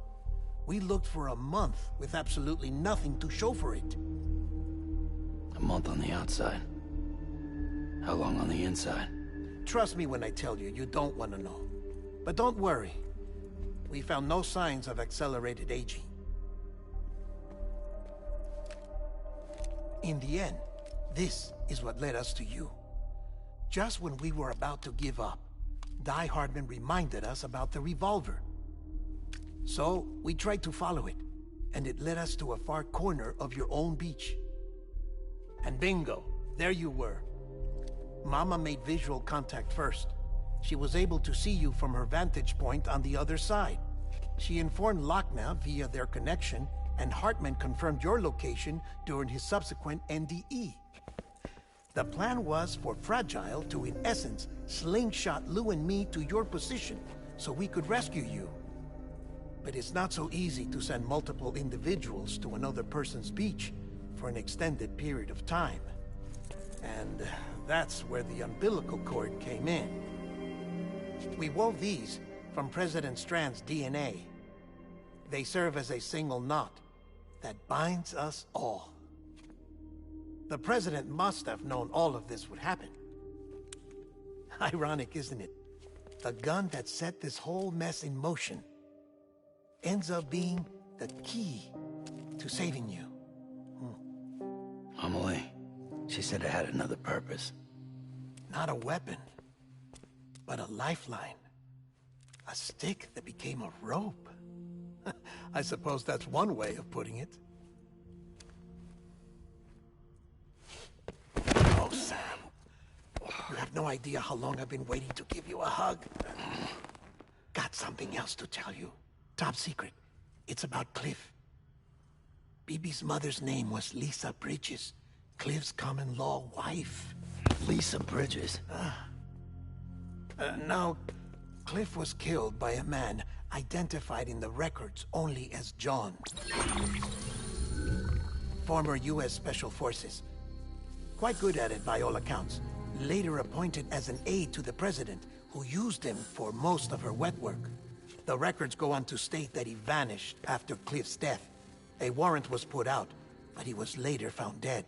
We looked for a month with absolutely nothing to show for it. A month on the outside. How long on the inside? Trust me when I tell you, you don't want to know. But don't worry. We found no signs of accelerated aging. In the end, this is what led us to you. Just when we were about to give up, Die Hardman reminded us about the revolver. So, we tried to follow it, and it led us to a far corner of your own beach. And bingo, there you were. Mama made visual contact first. She was able to see you from her vantage point on the other side. She informed Lochna via their connection, and Hartman confirmed your location during his subsequent NDE. The plan was for Fragile to, in essence, slingshot Lou and me to your position so we could rescue you. But it's not so easy to send multiple individuals to another person's beach for an extended period of time. And that's where the umbilical cord came in. We wove these from President Strand's DNA. They serve as a single knot that binds us all. The President must have known all of this would happen. Ironic, isn't it? The gun that set this whole mess in motion ends up being the key to saving you. Amelie, she said it had another purpose. Not a weapon, but a lifeline. A stick that became a rope. I suppose that's one way of putting it. Oh, Sam. You have no idea how long I've been waiting to give you a hug. Got something else to tell you. Top secret. It's about Cliff. BB's mother's name was Lisa Bridges, Cliff's common-law wife. Lisa Bridges? Now, Cliff was killed by a man identified in the records only as John. Former U.S. Special Forces. Quite good at it by all accounts. Later appointed as an aide to the president, who used him for most of her wet work. The records go on to state that he vanished after Cliff's death. A warrant was put out, but he was later found dead.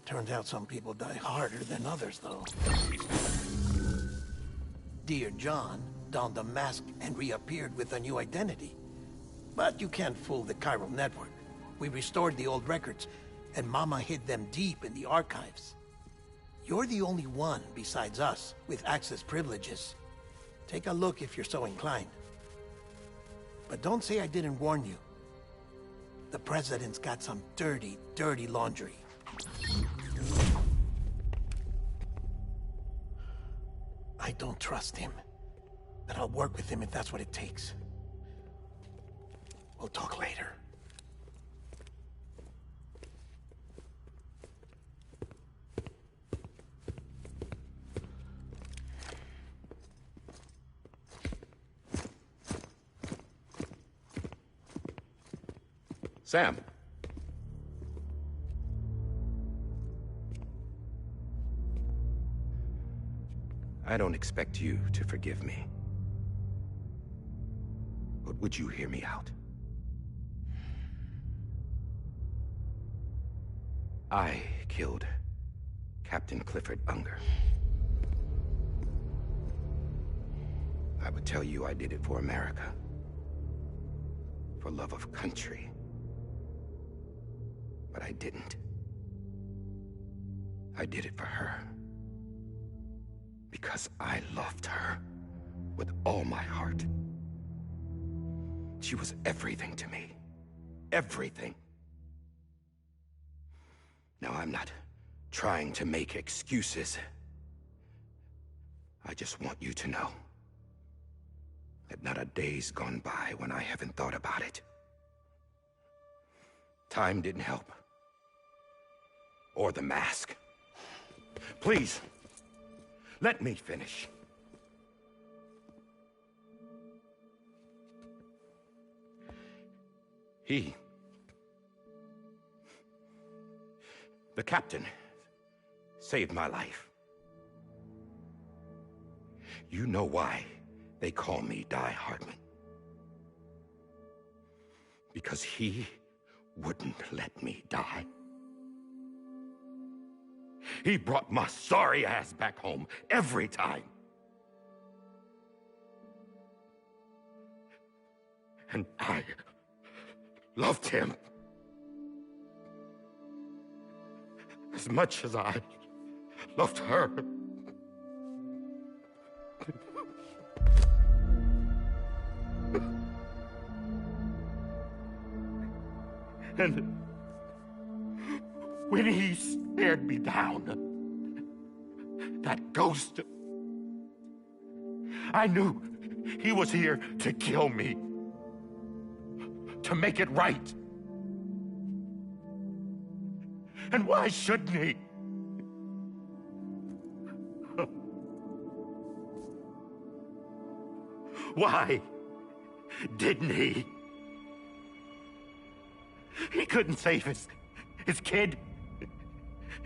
Turns out some people die harder than others, though. Dear John donned a mask and reappeared with a new identity. But you can't fool the chiral network. We restored the old records, and Mama hid them deep in the archives. You're the only one, besides us, with access privileges. Take a look if you're so inclined. But don't say I didn't warn you. The President's got some dirty, dirty laundry. I don't trust him, but I'll work with him if that's what it takes. We'll talk later. Sam. I don't expect you to forgive me. But would you hear me out? I killed Captain Clifford Unger. I would tell you I did it for America. For love of country. But I didn't. I did it for her. Because I loved her with all my heart. She was everything to me. Everything. Now, I'm not trying to make excuses. I just want you to know that not a day's gone by when I haven't thought about it. Time didn't help. Or the mask. Please, let me finish. The captain saved my life. You know why they call me Die Hardman? Because he wouldn't let me die. He brought my sorry ass back home every time. And I loved him as much as I loved her. And when he stared me down, that ghost, I knew he was here to kill me, to make it right. And why shouldn't he? Why didn't he? He couldn't save his kid,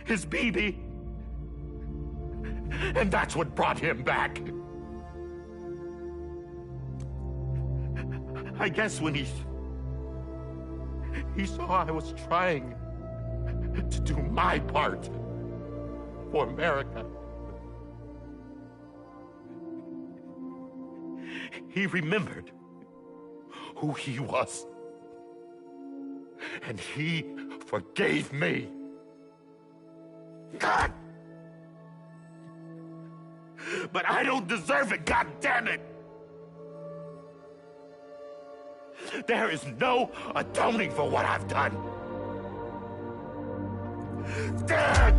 his baby. And that's what brought him back. I guess when he saw I was trying to do my part for America, he remembered who he was. And he forgave me. God! But I don't deserve it, God damn it! There is no atoning for what I've done. God!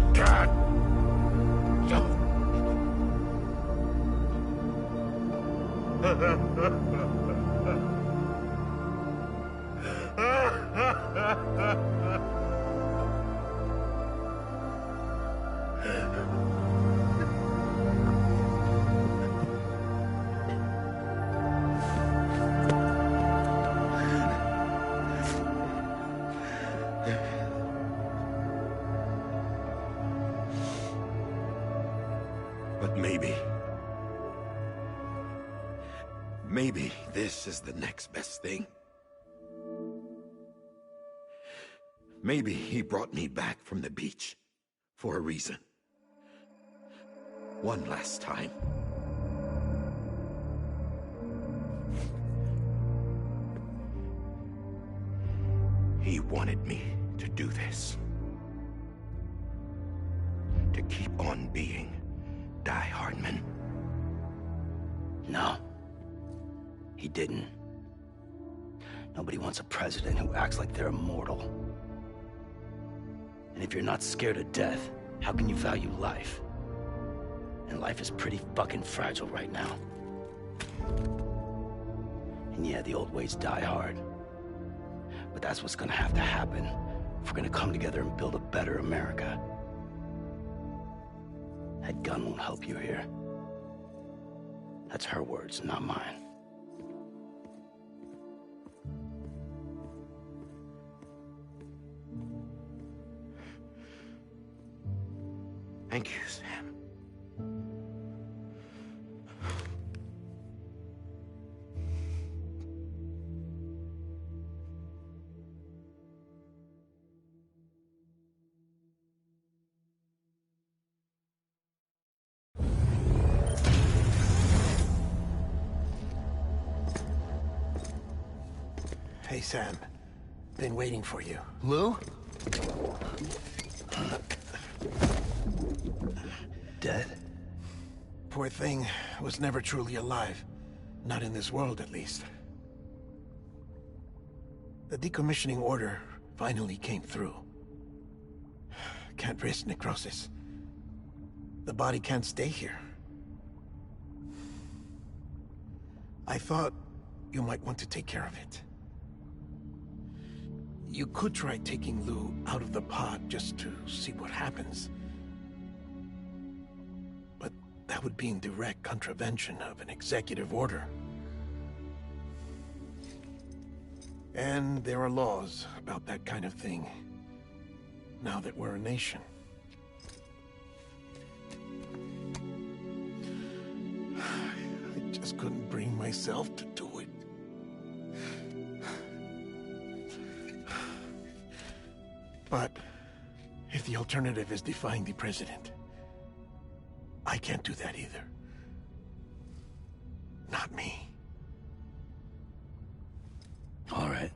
But maybe this is the next best thing. Maybe he brought me back from the beach for a reason. One last time. He wanted me to do this. To keep on being Die Hardman. No. He didn't. Nobody wants a president who acts like they're immortal. And if you're not scared of death, how can you value life? And life is pretty fucking fragile right now. And yeah, the old ways die hard. But that's what's gonna have to happen if we're gonna come together and build a better America. That gun won't help you here. That's her words, not mine. Thank you, Sam. Hey, Sam. Been waiting for you. Lou? Dead? Poor thing was never truly alive. Not in this world, at least. The decommissioning order finally came through. Can't risk necrosis. The body can't stay here. I thought you might want to take care of it. You could try taking Lou out of the pod just to see what happens. But that would be in direct contravention of an executive order. And there are laws about that kind of thing, now that we're a nation. just couldn't bring myself to do it. But if the alternative is defying the president, I can't do that either. Not me. All right.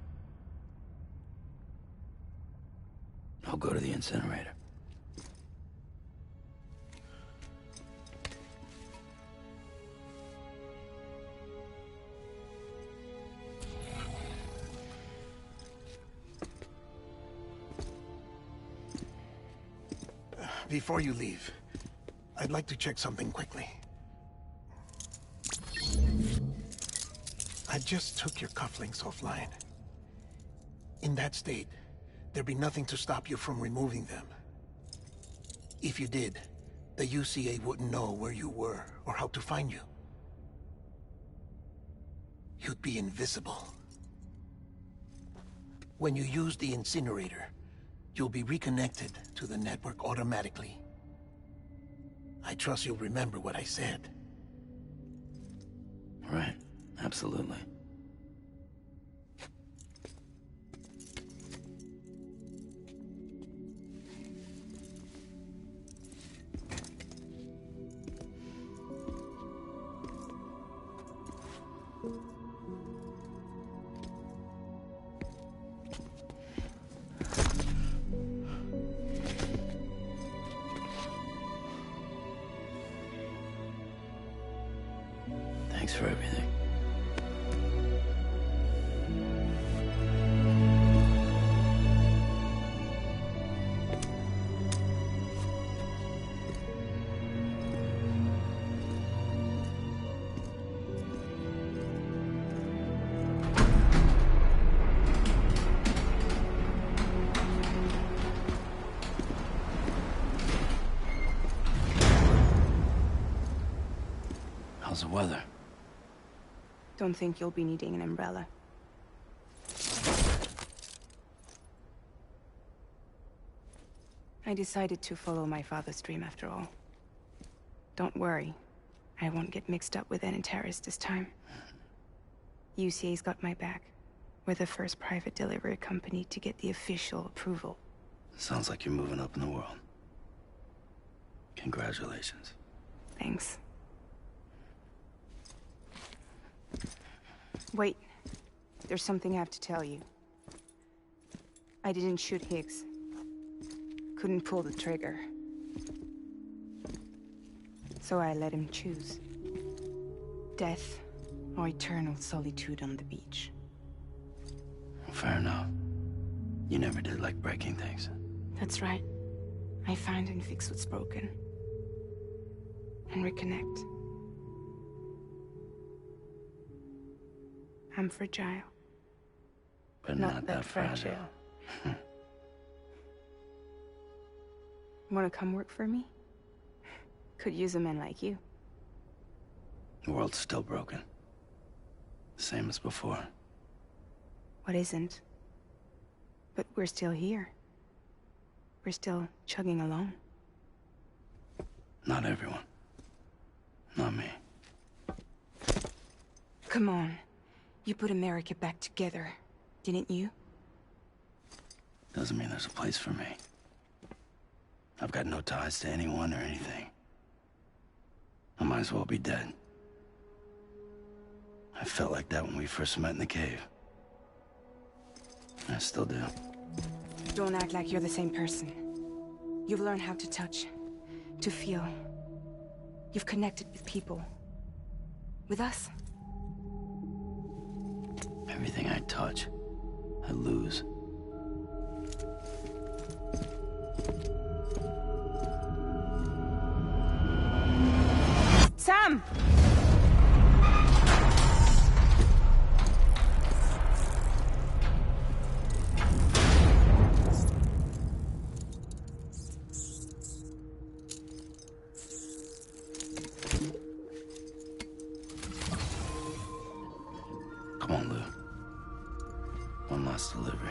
I'll go to the incinerator. Before you leave, I'd like to check something quickly. I just took your cufflinks offline. In that state, there'd be nothing to stop you from removing them. If you did, the UCA wouldn't know where you were or how to find you. You'd be invisible. When you use the incinerator, you'll be reconnected to the network automatically. I trust you'll remember what I said. Right. Absolutely. Thanks for everything. How's the weather? Don't think you'll be needing an umbrella. I decided to follow my father's dream after all. Don't worry. I won't get mixed up with any terrorists this time. UCA's got my back. We're the first private delivery company to get the official approval. Sounds like you're moving up in the world. Congratulations. Thanks. Wait. There's something I have to tell you. I didn't shoot Higgs. Couldn't pull the trigger. So I let him choose. Death or eternal solitude on the beach. Fair enough. You never did like breaking things. That's right. I find and fix what's broken. And reconnect. I'm fragile. But not that fragile. Wanna come work for me? Could use a man like you. The world's still broken. Same as before. What isn't? But we're still here. We're still chugging along. Not everyone. Not me. Come on. You put America back together, didn't you? Doesn't mean there's a place for me. I've got no ties to anyone or anything. I might as well be dead. I felt like that when we first met in the cave. I still do. Don't act like you're the same person. You've learned how to touch, to feel. You've connected with people. With us. Everything I touch, I lose. Sam! Come on, Lou. One last delivery.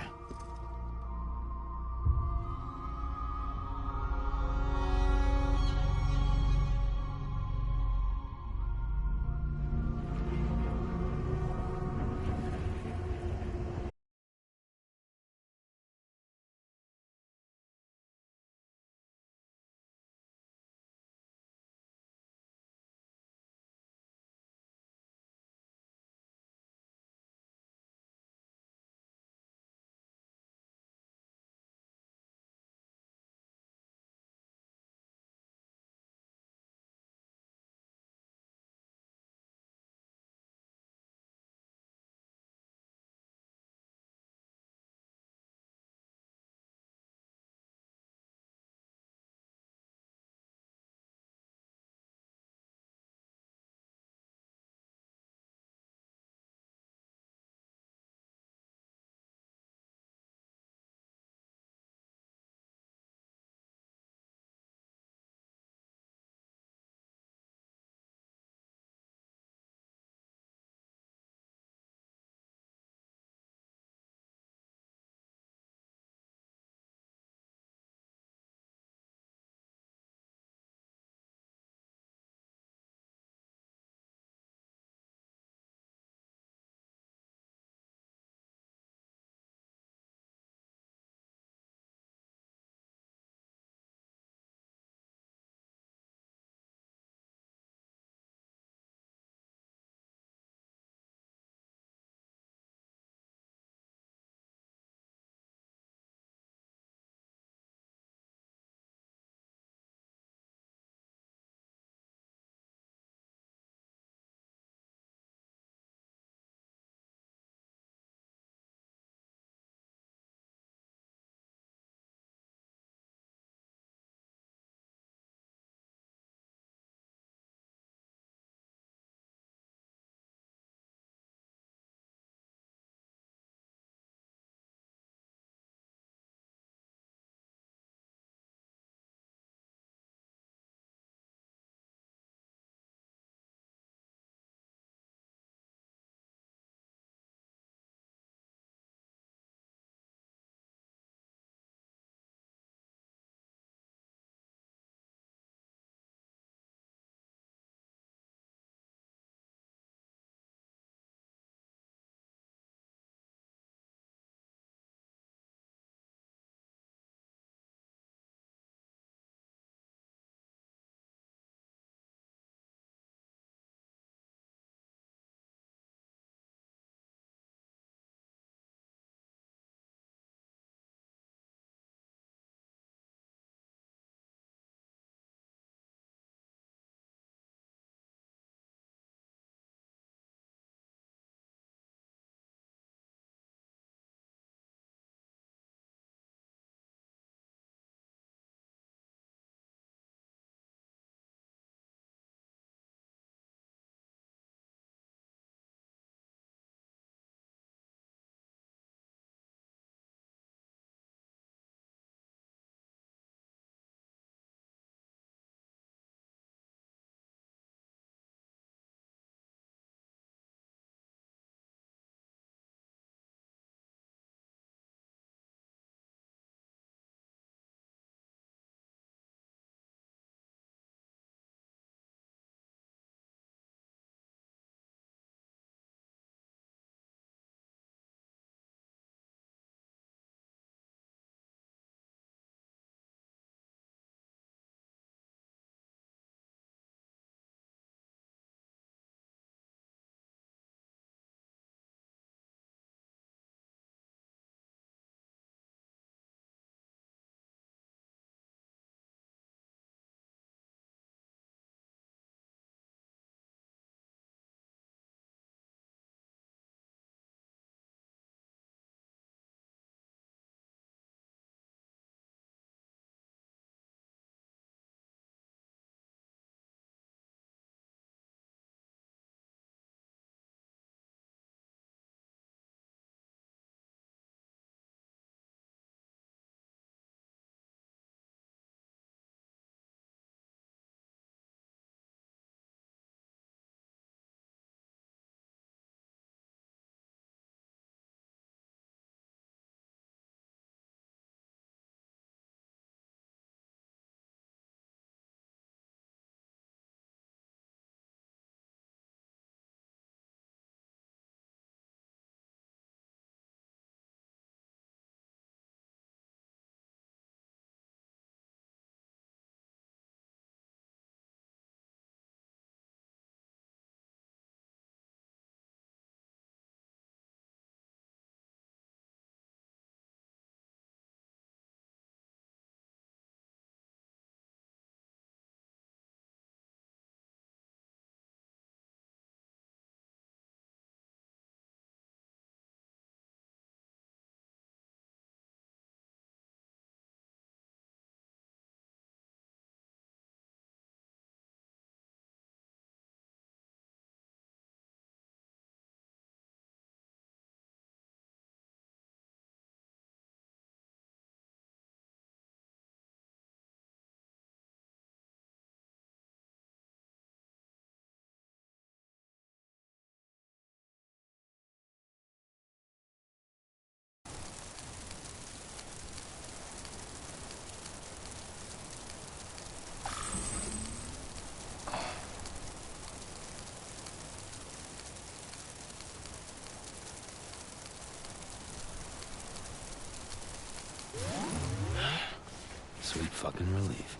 fucking relief.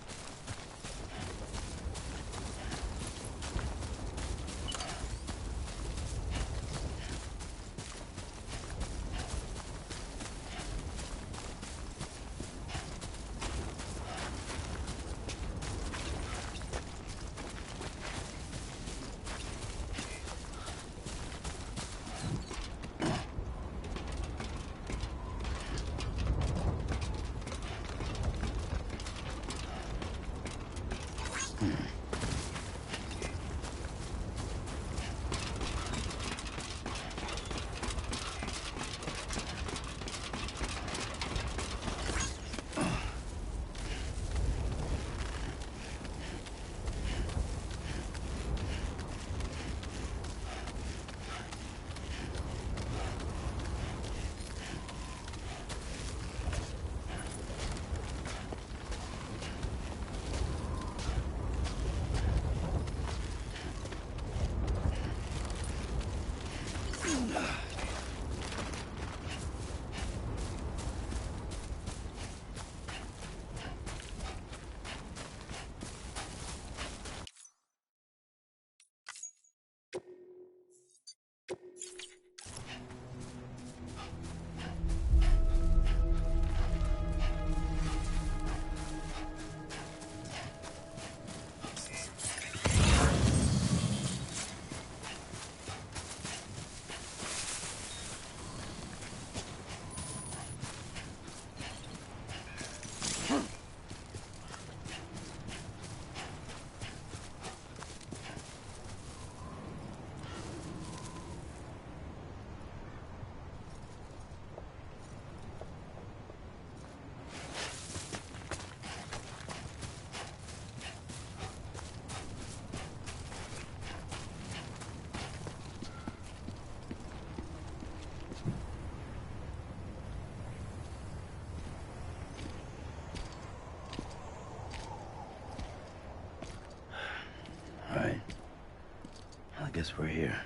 Guess we're here.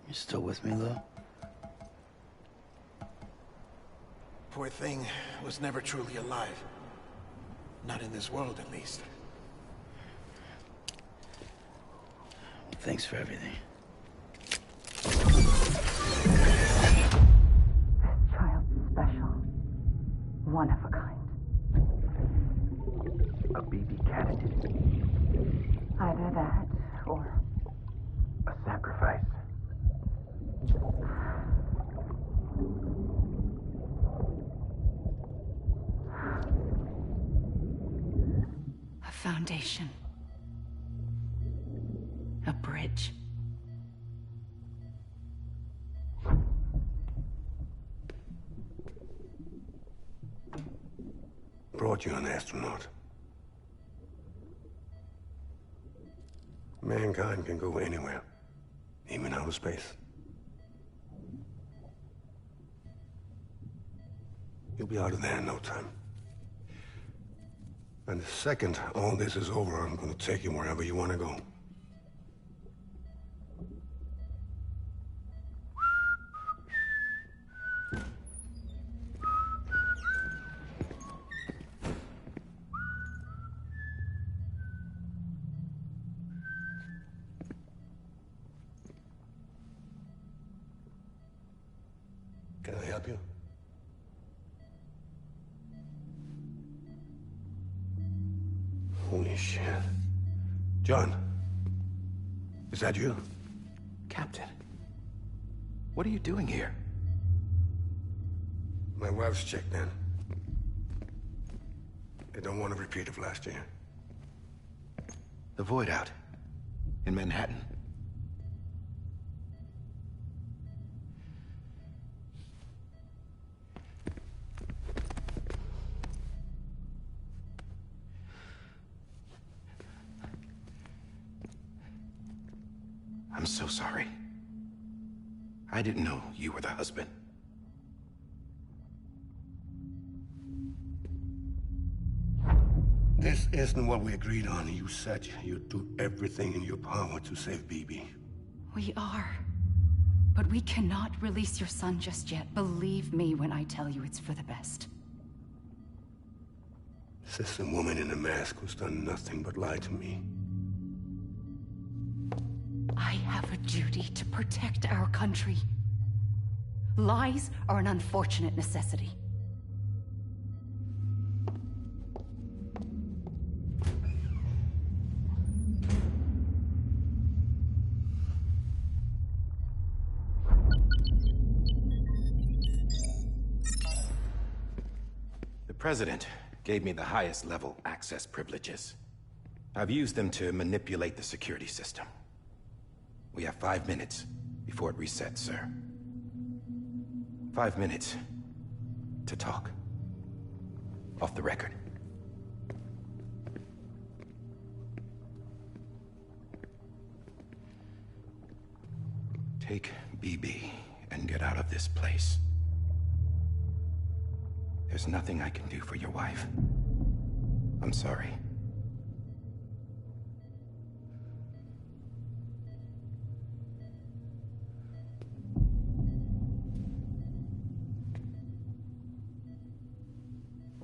You still with me, Lou? Poor thing was never truly alive. Not in this world, at least. Well, thanks for everything. Child special. One of a kind. A baby candidate. Either that, or... a sacrifice. a foundation. A bridge. Brought you an astronaut. Mankind can go anywhere, even outer space. You'll be out of there in no time. And the second all this is over, I'm gonna take you wherever you want to go. Can I help you? Holy shit. John, is that you? Captain, what are you doing here? My wife's checked in. They don't want a repeat of last year. The Void out in Manhattan. I'm so sorry. I didn't know you were the husband. This isn't what we agreed on. You said you'd do everything in your power to save BB. We are. But we cannot release your son just yet. Believe me when I tell you it's for the best. Assistant woman in a mask who's done nothing but lie to me. I have a duty to protect our country. Lies are an unfortunate necessity. The President gave me the highest level access privileges. I've used them to manipulate the security system. We have 5 minutes before it resets, sir. 5 minutes to talk. Off the record. Take BB and get out of this place. There's nothing I can do for your wife. I'm sorry.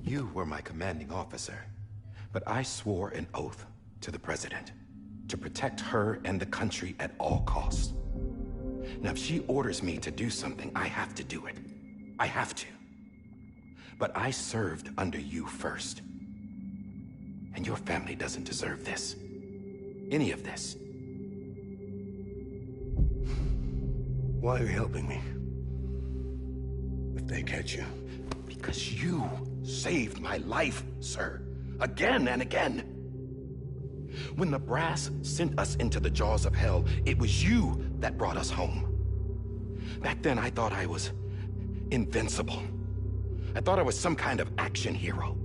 You were my commanding officer, but I swore an oath to the President to protect her and the country at all costs. Now, if she orders me to do something, I have to do it. I have to. But I served under you first. And your family doesn't deserve this. Any of this. Why are you helping me? If they catch you. Because you saved my life, sir. Again and again. When the brass sent us into the jaws of hell, it was you that brought us home. Back then, I thought I was invincible. I thought I was some kind of action hero.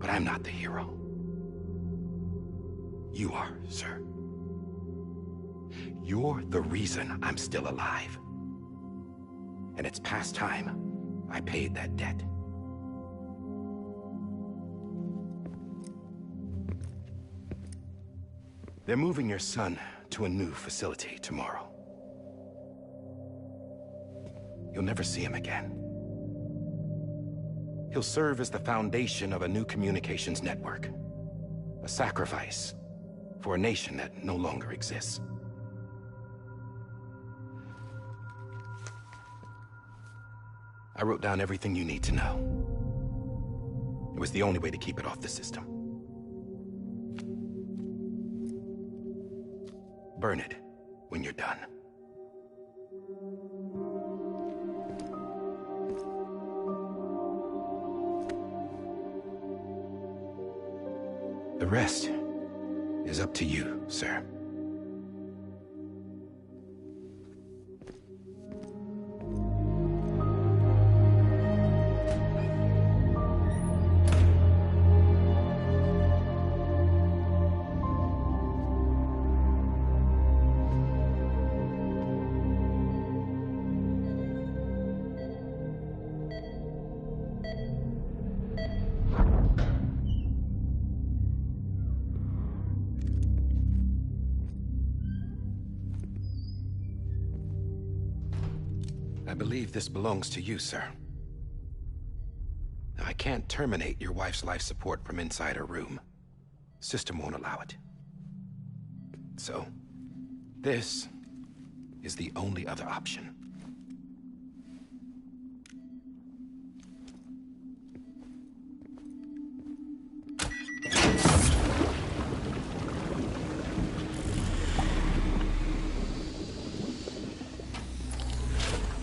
But I'm not the hero. You are, sir. You're the reason I'm still alive. And it's past time I paid that debt. They're moving your son to a new facility tomorrow. You'll never see him again. He'll serve as the foundation of a new communications network. A sacrifice for a nation that no longer exists. I wrote down everything you need to know. It was the only way to keep it off the system. Burn it when you're done. The rest is up to you, sir. I believe this belongs to you, sir. Now, I can't terminate your wife's life support from inside her room. System won't allow it. So, this is the only other option.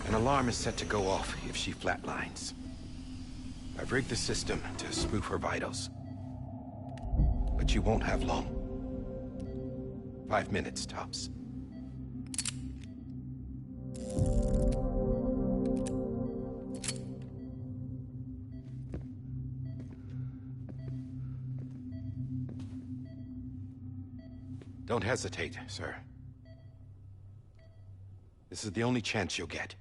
An alarm is set to go off if she flatlines. I've rigged the system to spoof her vitals. But you won't have long. 5 minutes, tops. Don't hesitate, sir. This is the only chance you'll get.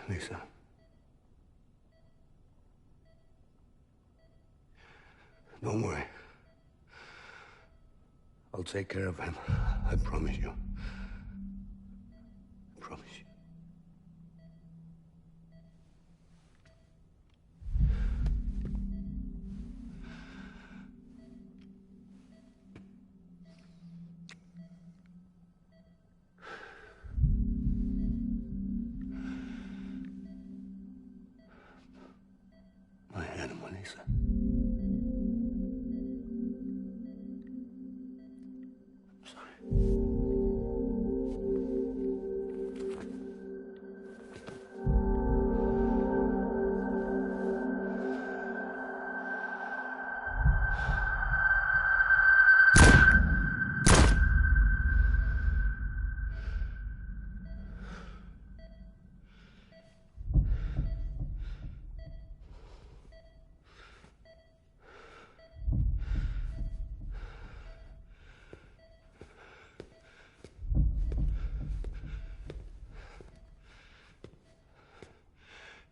Lisa. Don't worry. I'll take care of him. I promise you. I promise you. My animal, Lisa. I'm sorry.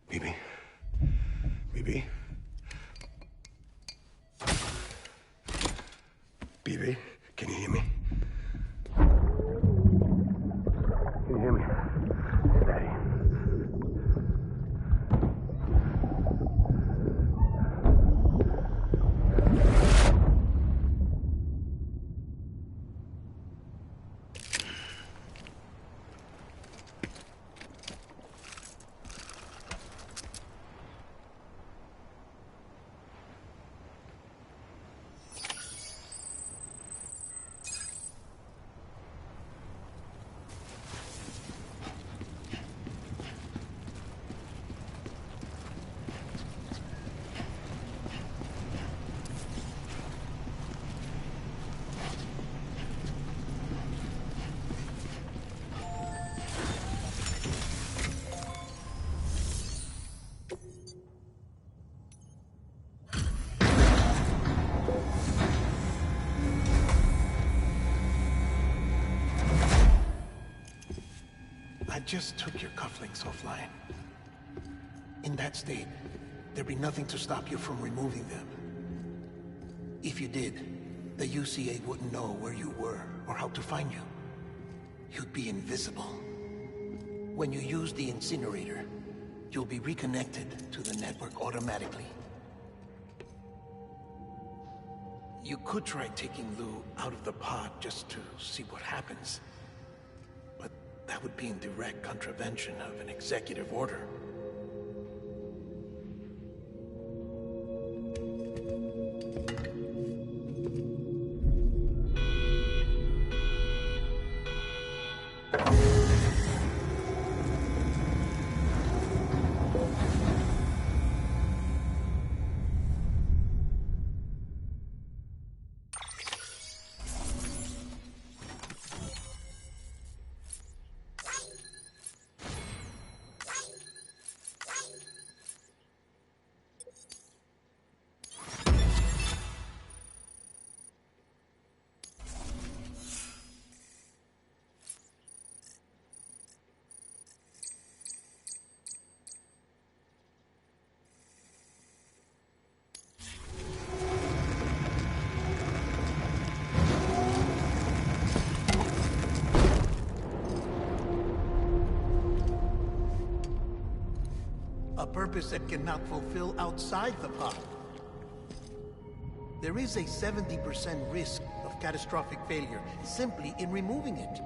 Bibi? Bibi? Bibi, can you hear me? Can you hear me? Steady. I just took your cufflinks offline. In that state, there'd be nothing to stop you from removing them. If you did, the UCA wouldn't know where you were or how to find you. You'd be invisible. When you use the incinerator, you'll be reconnected to the network automatically. You could try taking Lou out of the pod just to see what happens. But that would be in direct contravention of an executive order. A purpose that cannot fulfill outside the pod. There is a 70% risk of catastrophic failure simply in removing it.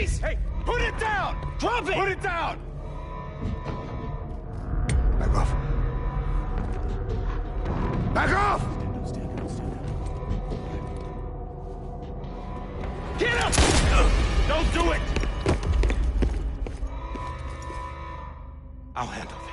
face! Hey, put it down! Drop it! Put it down! Back off. Back off! Get him! Don't do it! I'll handle this.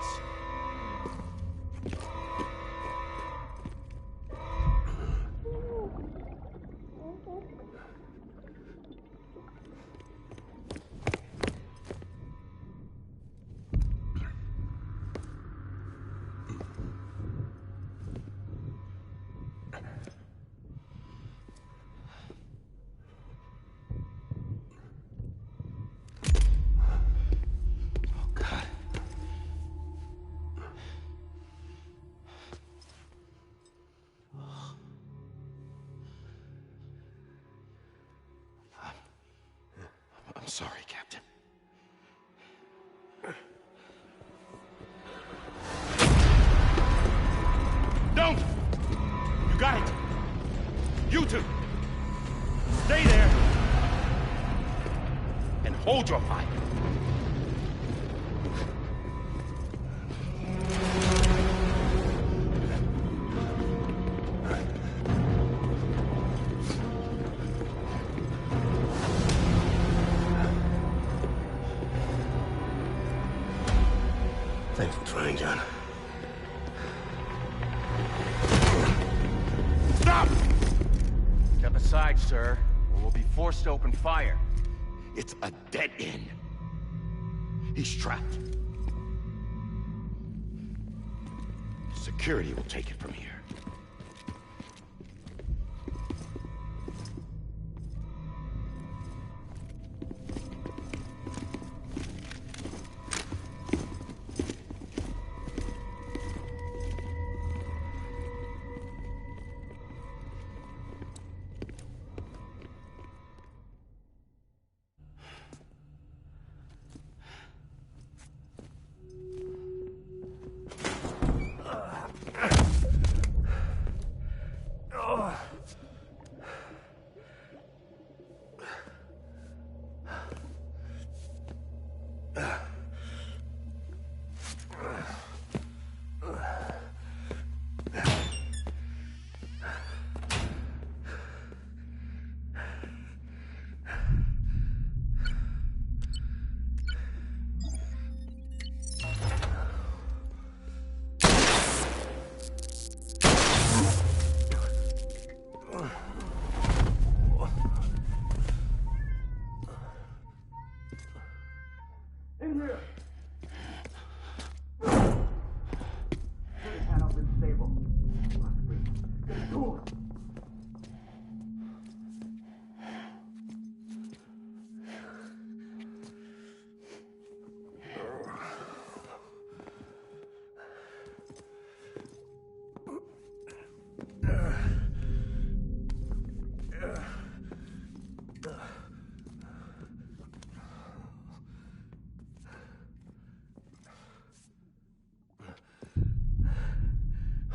I'm sorry, Captain. Don't! You got it! You two! Stay there! And hold your fire! Thanks for trying, John. Stop! Step aside, sir, or we'll be forced to open fire. It's a dead end. He's trapped. Security will take it from here.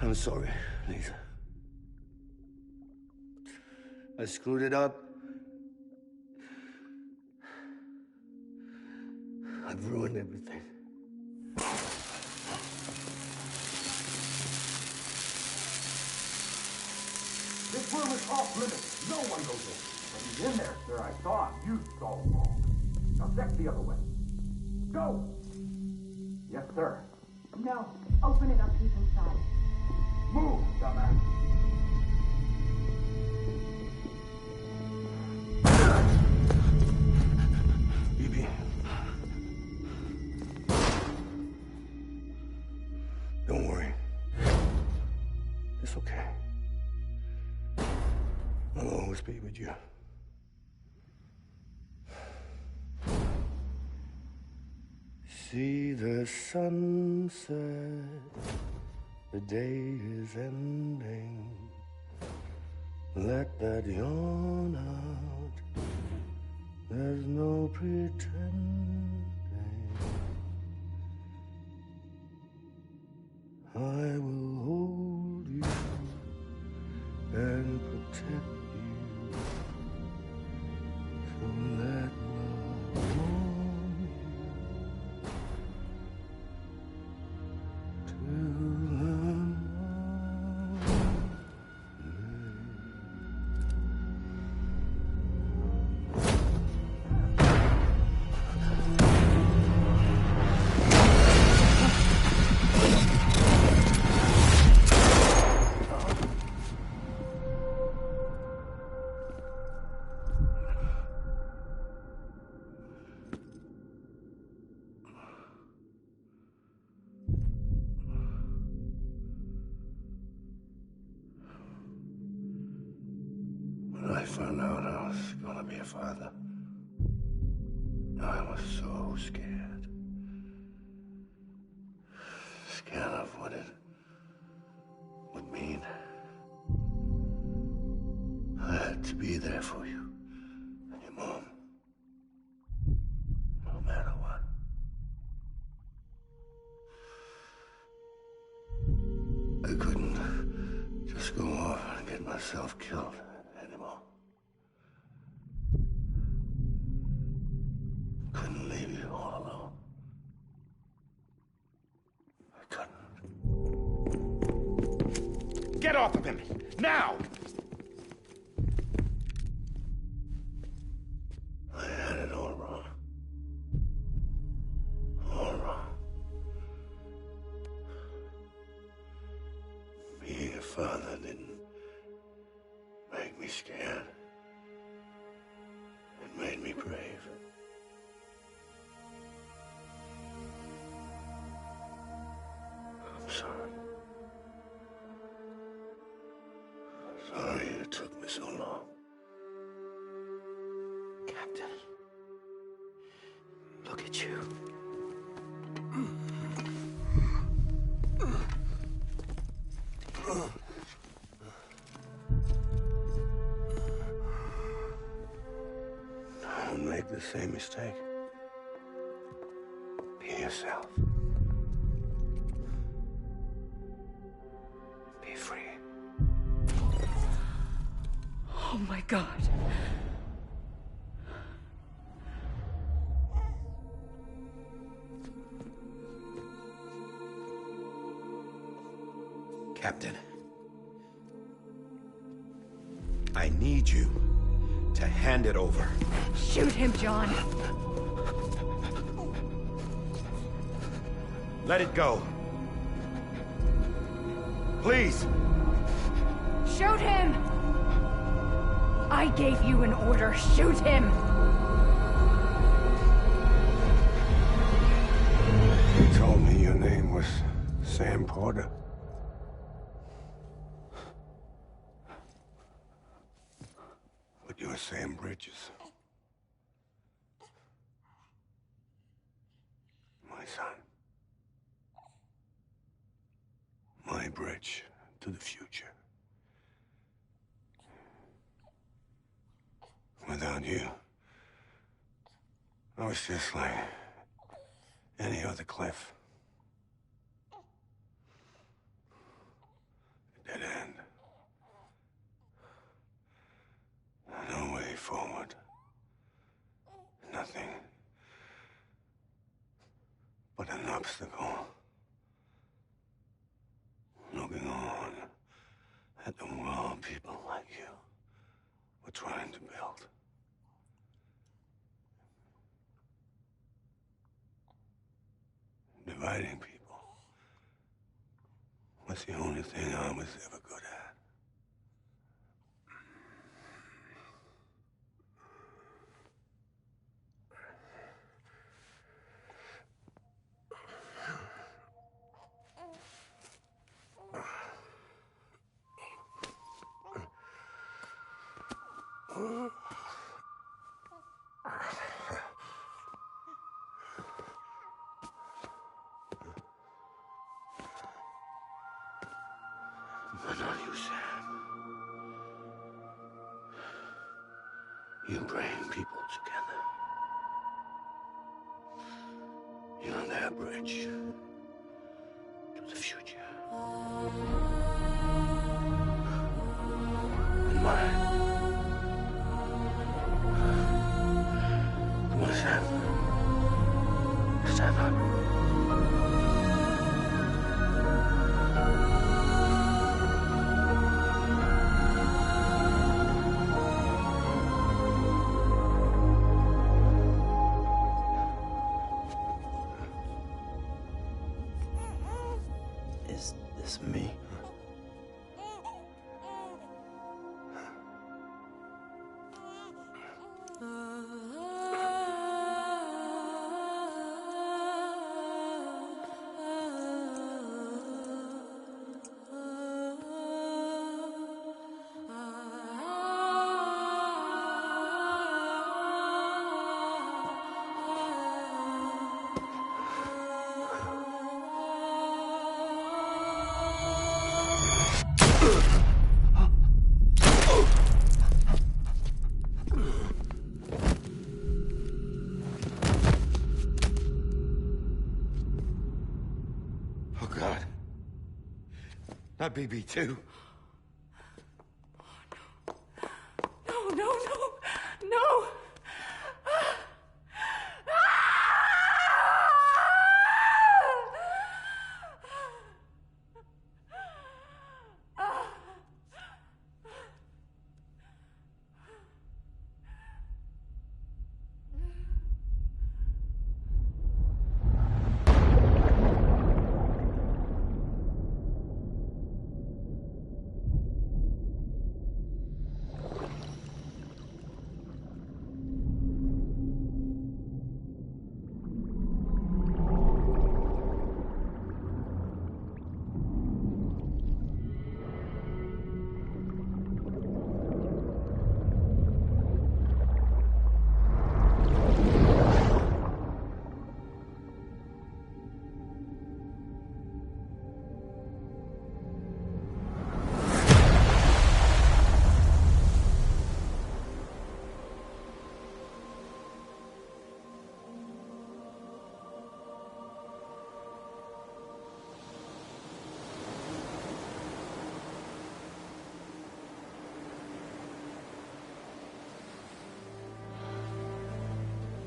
I'm sorry, Lisa. I screwed it up. I've ruined everything. This room is off limits. No one goes in. But he's in there, sir. I saw him. You saw him wrong. Now check the other way. Go! Yes, sir. No. Open it up. He's inside. Move, dumbass. BB. Don't worry. It's okay. I'll always be with you. See the sunset, the day is ending. Let that yawn out, there's no pretending. I will hold you and protect you. So let love want to be a father. I was so scared. Scared of what it would mean. I had to be there for you and your mom. No matter what. I couldn't just go off and get myself killed anymore. Couldn't leave you all alone. I couldn't. Get off of him! Now! I had it all wrong. All wrong. Being a father didn't make me scared. It made me brave. I'm sorry. Sorry it took me so long. Captain, look at you. Don't make the same mistake. Be yourself. Be free. Oh my God. Captain, I need you to hand it over. Shoot him, John. Let it go. Please. Shoot him! I gave you an order. Shoot him! You told me your name was Sam Porter. But you're Sam Bridges. My son. My bridge to the future. Without you, I was just like any other Cliff. A dead end. No way forward. Nothing but an obstacle. Looking on at the world people like you were trying to build. Dividing people was the only thing I was ever good at. But not you, Sam. You bring people together. You're their bridge to the future. And mine. Come on, Sam. Stand up. Is this me? God. Not BB2. No, no, no, no!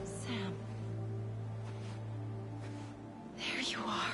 Sam. There you are.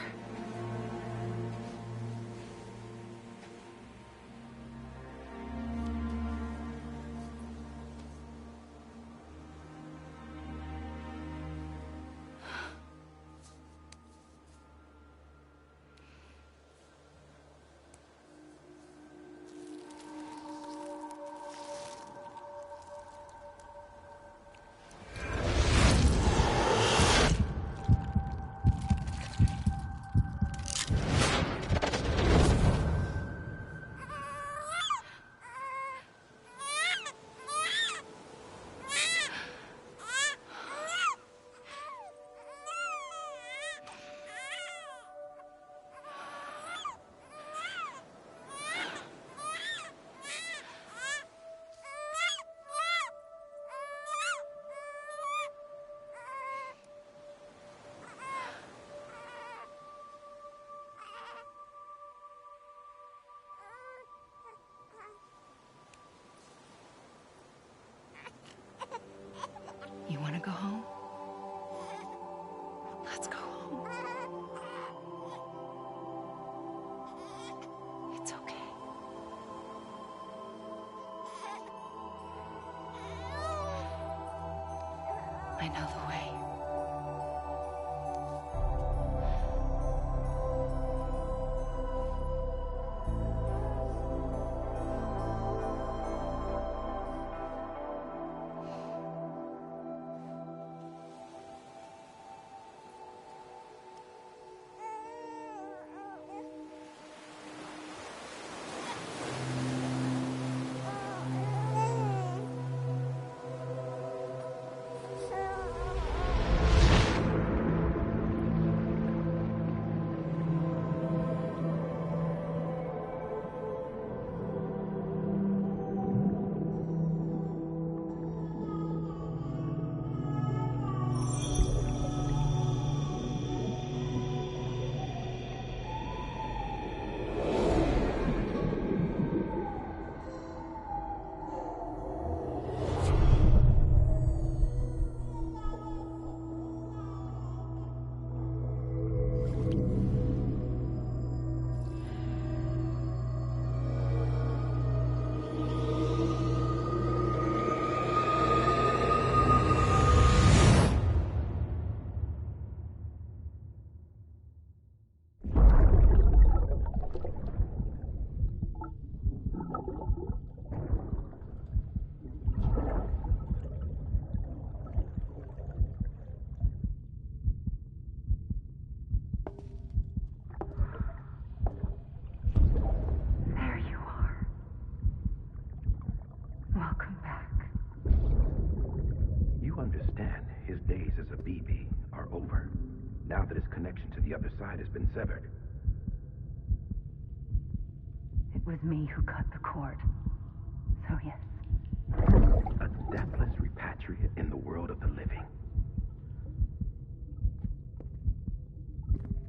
You want to go home? Let's go home. It's okay. I know the way. Welcome back. You understand his days as a BB are over, now that his connection to the other side has been severed. It was me who cut the cord. So yes. A deathless repatriate in the world of the living.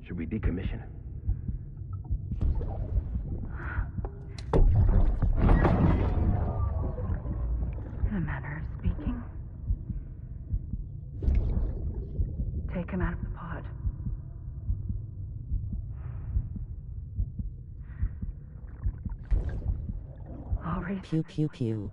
Should we decommission him? Take him out of the pod. All right. Pew pew pew.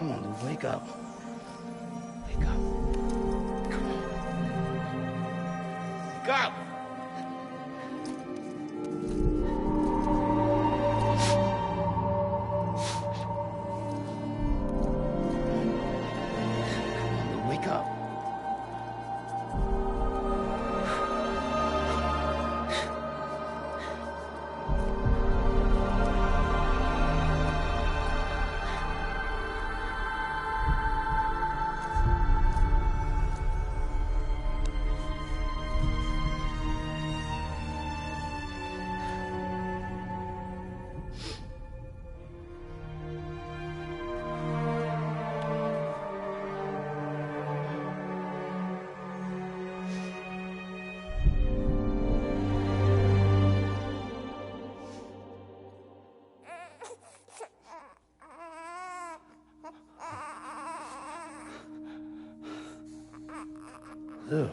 Come on, Lou, wake up. Wake up. Come on. Wake up! Wake up. Lou.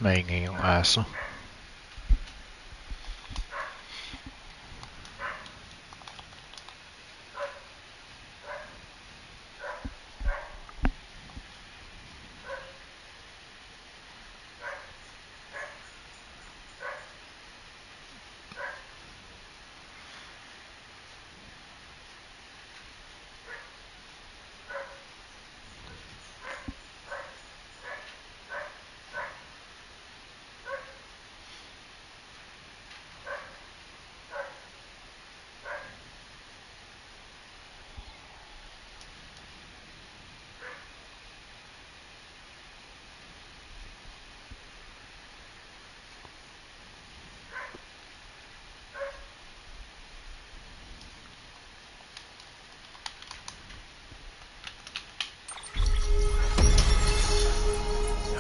Maingay yung aso.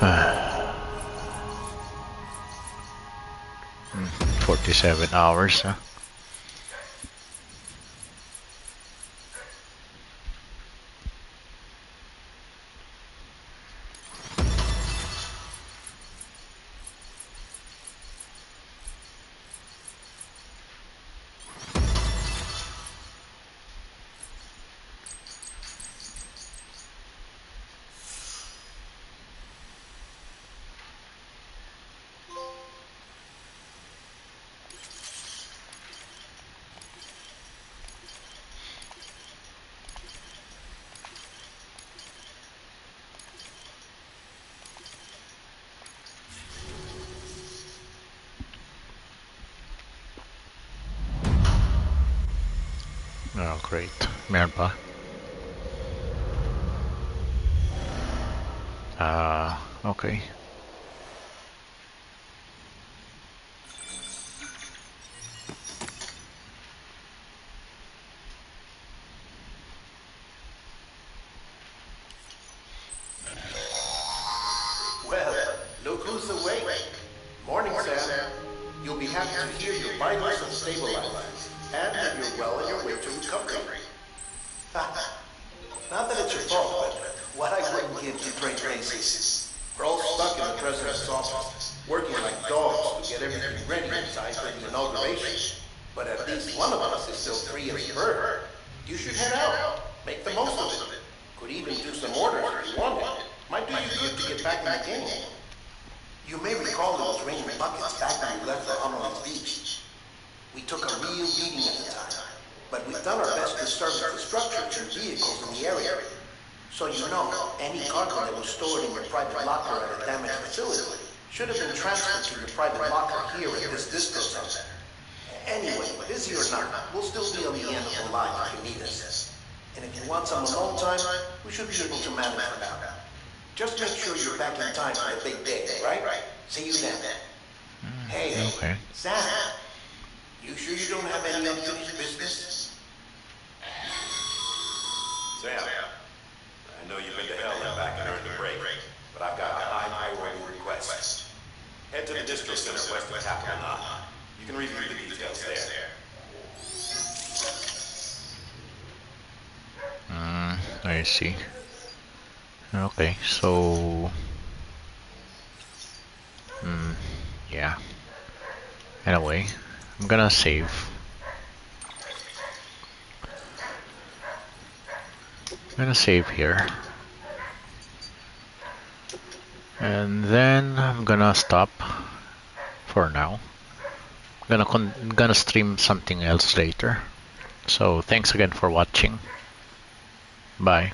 Ah. 47 hours, huh? Oh, great. Meron pa? Okay. Well, look who's awake. Morning, Sam. You'll be happy to hear your vitals have stabilized, and that you're well on your way to recovery. Not that it's your fault, but what I wouldn't give to trade places. We're all stuck in the president's office, working like dogs to get everything ready in time for the inauguration. But at least one of us is still free as a bird. You should head out. Make the most of it. Could even do some orders if you wanted. Might do you good to get back in the game. You may recall it was raining buckets back when we left for Amelie's Beach. We took a real beating at the time, but we've done our best to service the structures and vehicles in the area. So you know, any cargo that was stored in your private locker at a damaged facility should have been transferred to your private locker here at this distro center. Anyway, busy or not, we'll still be on the end of the line if you need us. And if you want some alone time, we should be able to manage for now. Just make sure you're back in time for the big day, right? See you then. Hey, okay. Sam, you sure you don't have any unfinished business? Sam, I know you've been to hell and back and earned a break, but I've got a high priority request. Head to the distro center west of Capital Knot. You can review the details there. I see. Okay, so... yeah. Anyway, I'm gonna save. I'm gonna save here. And then I'm gonna stop for now. I'm gonna stream something else later. So thanks again for watching. Bye.